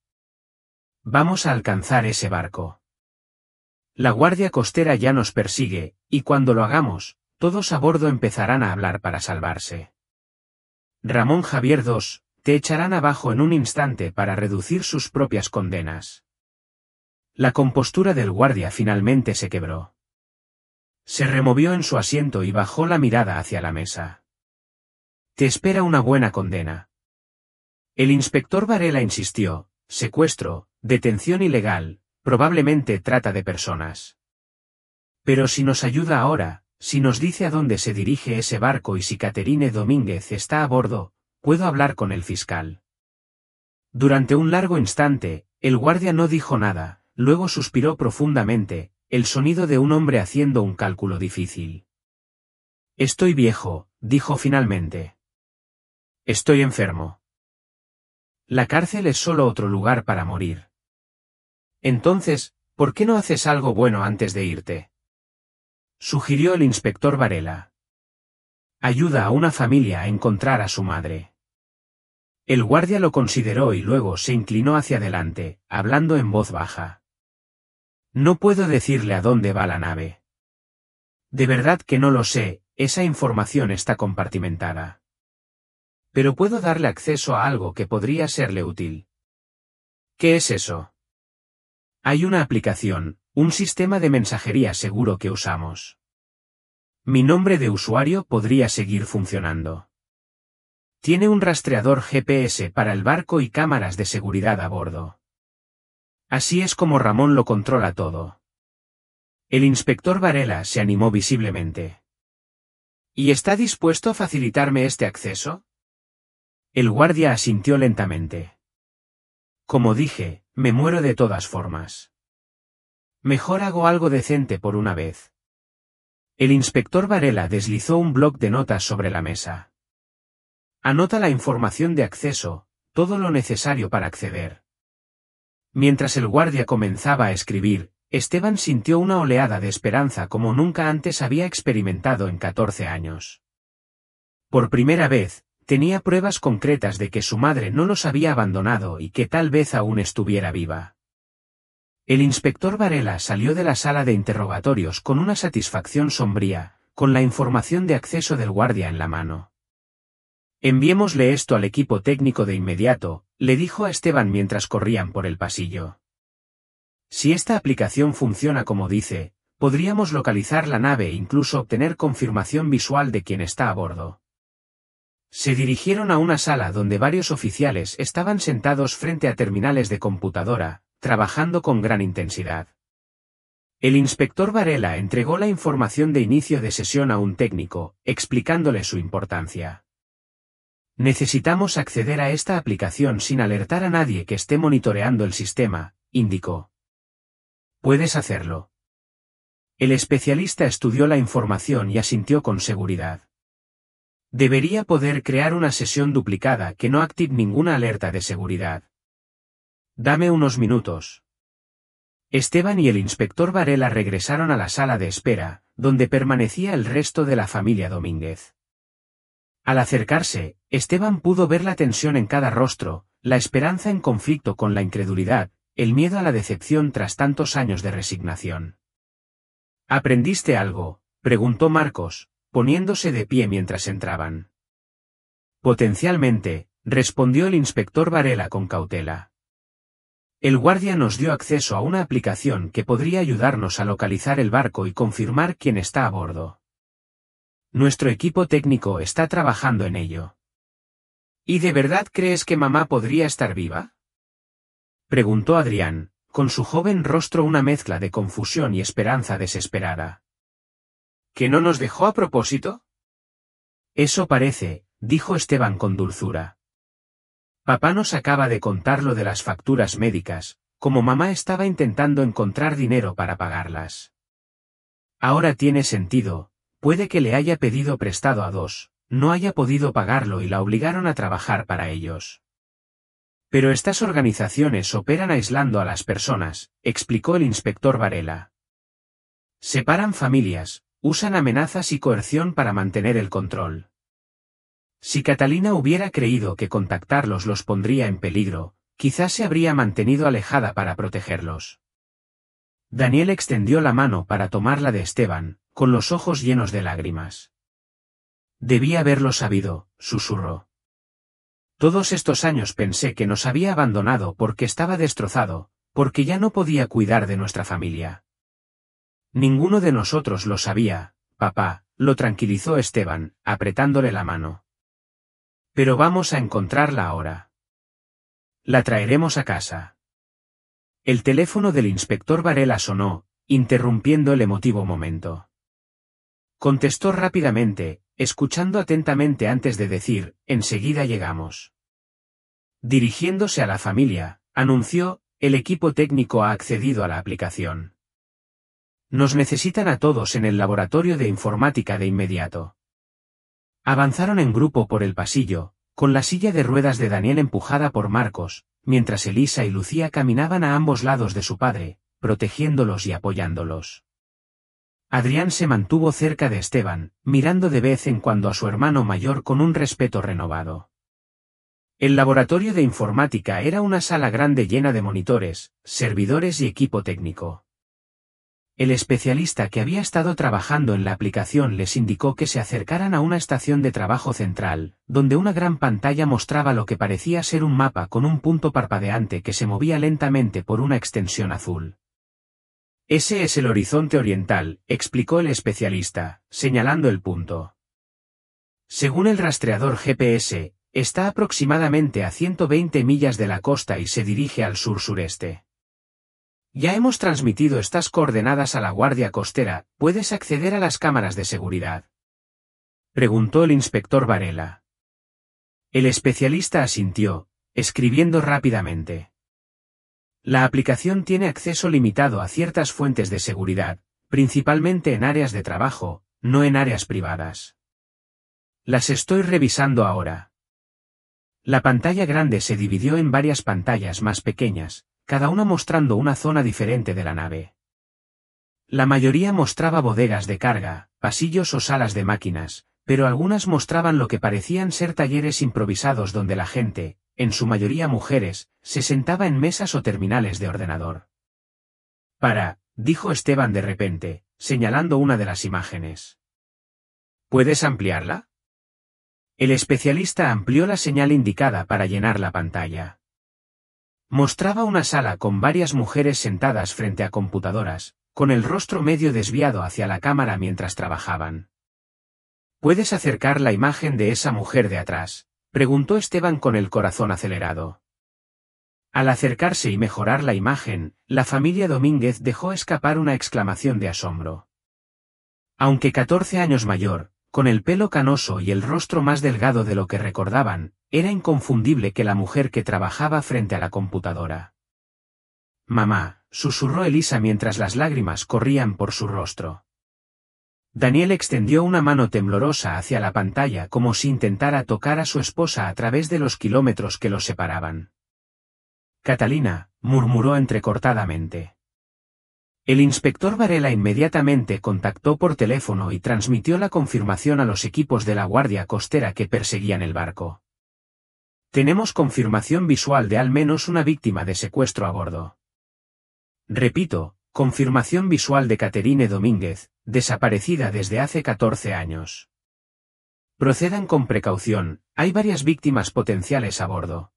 Vamos a alcanzar ese barco. La guardia costera ya nos persigue, y cuando lo hagamos, todos a bordo empezarán a hablar para salvarse. Ramón Javier II, te echarán abajo en un instante para reducir sus propias condenas. La compostura del guardia finalmente se quebró. Se removió en su asiento y bajó la mirada hacia la mesa. Te espera una buena condena. El inspector Varela insistió, secuestro, detención ilegal, probablemente trata de personas. Pero si nos ayuda ahora, si nos dice a dónde se dirige ese barco y si Caterine Domínguez está a bordo, puedo hablar con el fiscal. Durante un largo instante, el guardia no dijo nada, luego suspiró profundamente, el sonido de un hombre haciendo un cálculo difícil. Estoy viejo, dijo finalmente. Estoy enfermo. La cárcel es solo otro lugar para morir. Entonces, ¿por qué no haces algo bueno antes de irte? Sugirió el inspector Varela. Ayuda a una familia a encontrar a su madre. El guardia lo consideró y luego se inclinó hacia adelante, hablando en voz baja. No puedo decirle a dónde va la nave. De verdad que no lo sé, esa información está compartimentada. Pero puedo darle acceso a algo que podría serle útil. ¿Qué es eso? Hay una aplicación, un sistema de mensajería seguro que usamos. Mi nombre de usuario podría seguir funcionando. Tiene un rastreador GPS para el barco y cámaras de seguridad a bordo. Así es como Ramón lo controla todo. El inspector Varela se animó visiblemente. ¿Y está dispuesto a facilitarme este acceso? El guardia asintió lentamente. Como dije, me muero de todas formas. Mejor hago algo decente por una vez. El inspector Varela deslizó un bloc de notas sobre la mesa. Anota la información de acceso, todo lo necesario para acceder. Mientras el guardia comenzaba a escribir, Esteban sintió una oleada de esperanza como nunca antes había experimentado en 14 años. Por primera vez, tenía pruebas concretas de que su madre no los había abandonado y que tal vez aún estuviera viva. El inspector Varela salió de la sala de interrogatorios con una satisfacción sombría, con la información de acceso del guardia en la mano. Enviémosle esto al equipo técnico de inmediato, le dijo a Esteban mientras corrían por el pasillo. Si esta aplicación funciona como dice, podríamos localizar la nave e incluso obtener confirmación visual de quién está a bordo. Se dirigieron a una sala donde varios oficiales estaban sentados frente a terminales de computadora, trabajando con gran intensidad. El inspector Varela entregó la información de inicio de sesión a un técnico, explicándole su importancia. Necesitamos acceder a esta aplicación sin alertar a nadie que esté monitoreando el sistema, indicó. Puedes hacerlo. El especialista estudió la información y asintió con seguridad. Debería poder crear una sesión duplicada que no active ninguna alerta de seguridad. Dame unos minutos. Esteban y el inspector Varela regresaron a la sala de espera, donde permanecía el resto de la familia Domínguez. Al acercarse, Esteban pudo ver la tensión en cada rostro, la esperanza en conflicto con la incredulidad, el miedo a la decepción tras tantos años de resignación. ¿Aprendiste algo?, preguntó Marcos, poniéndose de pie mientras entraban. Potencialmente, respondió el inspector Varela con cautela. El guardia nos dio acceso a una aplicación que podría ayudarnos a localizar el barco y confirmar quién está a bordo. Nuestro equipo técnico está trabajando en ello. ¿Y de verdad crees que mamá podría estar viva?, preguntó Adrián, con su joven rostro una mezcla de confusión y esperanza desesperada. ¿Que no nos dejó a propósito? Eso parece, dijo Esteban con dulzura. Papá nos acaba de contar lo de las facturas médicas, como mamá estaba intentando encontrar dinero para pagarlas. Ahora tiene sentido. Puede que le haya pedido prestado a dos, no haya podido pagarlo y la obligaron a trabajar para ellos. Pero estas organizaciones operan aislando a las personas, explicó el inspector Varela. Separan familias, usan amenazas y coerción para mantener el control. Si Catalina hubiera creído que contactarlos los pondría en peligro, quizás se habría mantenido alejada para protegerlos. Daniel extendió la mano para tomar la de Esteban, con los ojos llenos de lágrimas. Debí haberlo sabido, susurró. Todos estos años pensé que nos había abandonado porque estaba destrozado, porque ya no podía cuidar de nuestra familia. Ninguno de nosotros lo sabía, papá, lo tranquilizó Esteban, apretándole la mano. Pero vamos a encontrarla ahora. La traeremos a casa. El teléfono del inspector Varela sonó, interrumpiendo el emotivo momento. Contestó rápidamente, escuchando atentamente antes de decir, enseguida llegamos. Dirigiéndose a la familia, anunció, el equipo técnico ha accedido a la aplicación. Nos necesitan a todos en el laboratorio de informática de inmediato. Avanzaron en grupo por el pasillo, con la silla de ruedas de Daniel empujada por Marcos, mientras Elisa y Lucía caminaban a ambos lados de su padre, protegiéndolos y apoyándolos. Adrián se mantuvo cerca de Esteban, mirando de vez en cuando a su hermano mayor con un respeto renovado. El laboratorio de informática era una sala grande llena de monitores, servidores y equipo técnico. El especialista que había estado trabajando en la aplicación les indicó que se acercaran a una estación de trabajo central, donde una gran pantalla mostraba lo que parecía ser un mapa con un punto parpadeante que se movía lentamente por una extensión azul. Ese es el horizonte oriental, explicó el especialista, señalando el punto. Según el rastreador GPS, está aproximadamente a 120 millas de la costa y se dirige al sur-sureste. Ya hemos transmitido estas coordenadas a la Guardia Costera, ¿puedes acceder a las cámaras de seguridad?, preguntó el inspector Varela. El especialista asintió, escribiendo rápidamente. La aplicación tiene acceso limitado a ciertas fuentes de seguridad, principalmente en áreas de trabajo, no en áreas privadas. Las estoy revisando ahora. La pantalla grande se dividió en varias pantallas más pequeñas, cada una mostrando una zona diferente de la nave. La mayoría mostraba bodegas de carga, pasillos o salas de máquinas, pero algunas mostraban lo que parecían ser talleres improvisados donde la gente, en su mayoría mujeres, se sentaba en mesas o terminales de ordenador. Dijo Esteban de repente, señalando una de las imágenes. ¿Puedes ampliarla? El especialista amplió la señal indicada para llenar la pantalla. Mostraba una sala con varias mujeres sentadas frente a computadoras, con el rostro medio desviado hacia la cámara mientras trabajaban. ¿Puedes acercar la imagen de esa mujer de atrás?, preguntó Esteban con el corazón acelerado. Al acercarse y mejorar la imagen, la familia Domínguez dejó escapar una exclamación de asombro. Aunque 14 años mayor, con el pelo canoso y el rostro más delgado de lo que recordaban, era inconfundible que la mujer que trabajaba frente a la computadora. «Mamá», susurró Elisa mientras las lágrimas corrían por su rostro. Daniel extendió una mano temblorosa hacia la pantalla como si intentara tocar a su esposa a través de los kilómetros que los separaban. «Catalina», murmuró entrecortadamente. El inspector Varela inmediatamente contactó por teléfono y transmitió la confirmación a los equipos de la Guardia Costera que perseguían el barco. Tenemos confirmación visual de al menos una víctima de secuestro a bordo. Repito, confirmación visual de Caterine Domínguez, desaparecida desde hace 14 años. Procedan con precaución, hay varias víctimas potenciales a bordo.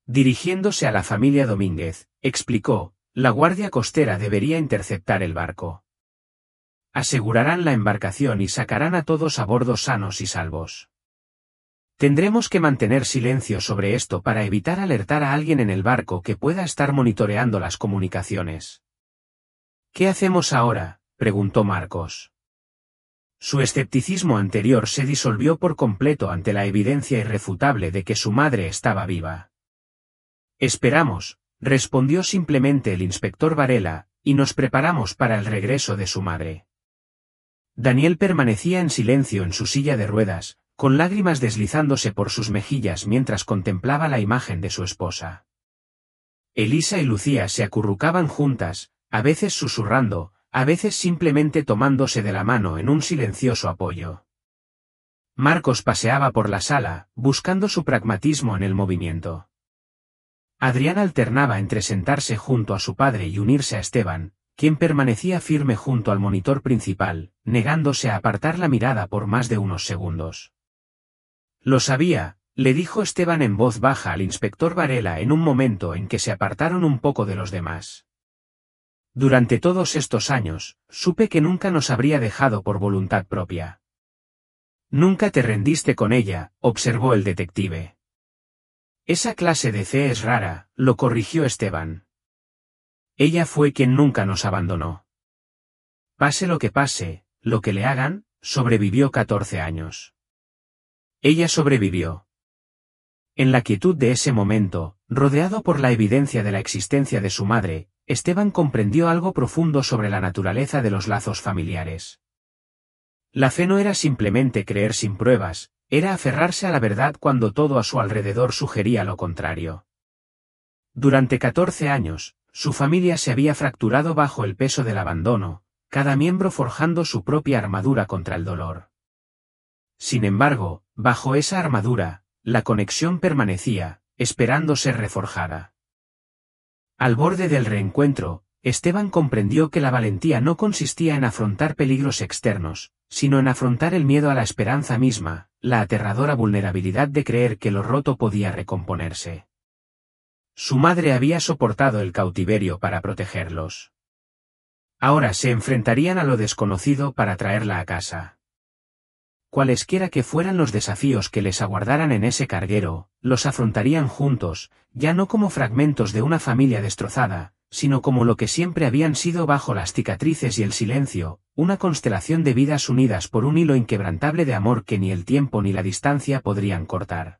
Dirigiéndose a la familia Domínguez, explicó, la Guardia Costera debería interceptar el barco. Asegurarán la embarcación y sacarán a todos a bordo sanos y salvos. Tendremos que mantener silencio sobre esto para evitar alertar a alguien en el barco que pueda estar monitoreando las comunicaciones. ¿Qué hacemos ahora?, preguntó Marcos. Su escepticismo anterior se disolvió por completo ante la evidencia irrefutable de que su madre estaba viva. Esperamos, respondió simplemente el inspector Varela, y nos preparamos para el regreso de su madre. Daniel permanecía en silencio en su silla de ruedas, con lágrimas deslizándose por sus mejillas mientras contemplaba la imagen de su esposa. Elisa y Lucía se acurrucaban juntas, a veces susurrando, a veces simplemente tomándose de la mano en un silencioso apoyo. Marcos paseaba por la sala, buscando su pragmatismo en el movimiento. Adrián alternaba entre sentarse junto a su padre y unirse a Esteban, quien permanecía firme junto al monitor principal, negándose a apartar la mirada por más de unos segundos. Lo sabía, le dijo Esteban en voz baja al inspector Varela en un momento en que se apartaron un poco de los demás. Durante todos estos años, supe que nunca nos habría dejado por voluntad propia. Nunca te rendiste con ella, observó el detective. Esa clase de fe es rara, lo corrigió Esteban. Ella fue quien nunca nos abandonó. Pase lo que le hagan, sobrevivió 14 años. Ella sobrevivió. En la quietud de ese momento, rodeado por la evidencia de la existencia de su madre, Esteban comprendió algo profundo sobre la naturaleza de los lazos familiares. La fe no era simplemente creer sin pruebas, era aferrarse a la verdad cuando todo a su alrededor sugería lo contrario. Durante 14 años, su familia se había fracturado bajo el peso del abandono, cada miembro forjando su propia armadura contra el dolor. Sin embargo, bajo esa armadura, la conexión permanecía, esperando ser reforjada. Al borde del reencuentro, Esteban comprendió que la valentía no consistía en afrontar peligros externos, sino en afrontar el miedo a la esperanza misma, la aterradora vulnerabilidad de creer que lo roto podía recomponerse. Su madre había soportado el cautiverio para protegerlos. Ahora se enfrentarían a lo desconocido para traerla a casa. Cualesquiera que fueran los desafíos que les aguardaran en ese carguero, los afrontarían juntos, ya no como fragmentos de una familia destrozada, sino como lo que siempre habían sido bajo las cicatrices y el silencio, una constelación de vidas unidas por un hilo inquebrantable de amor que ni el tiempo ni la distancia podrían cortar.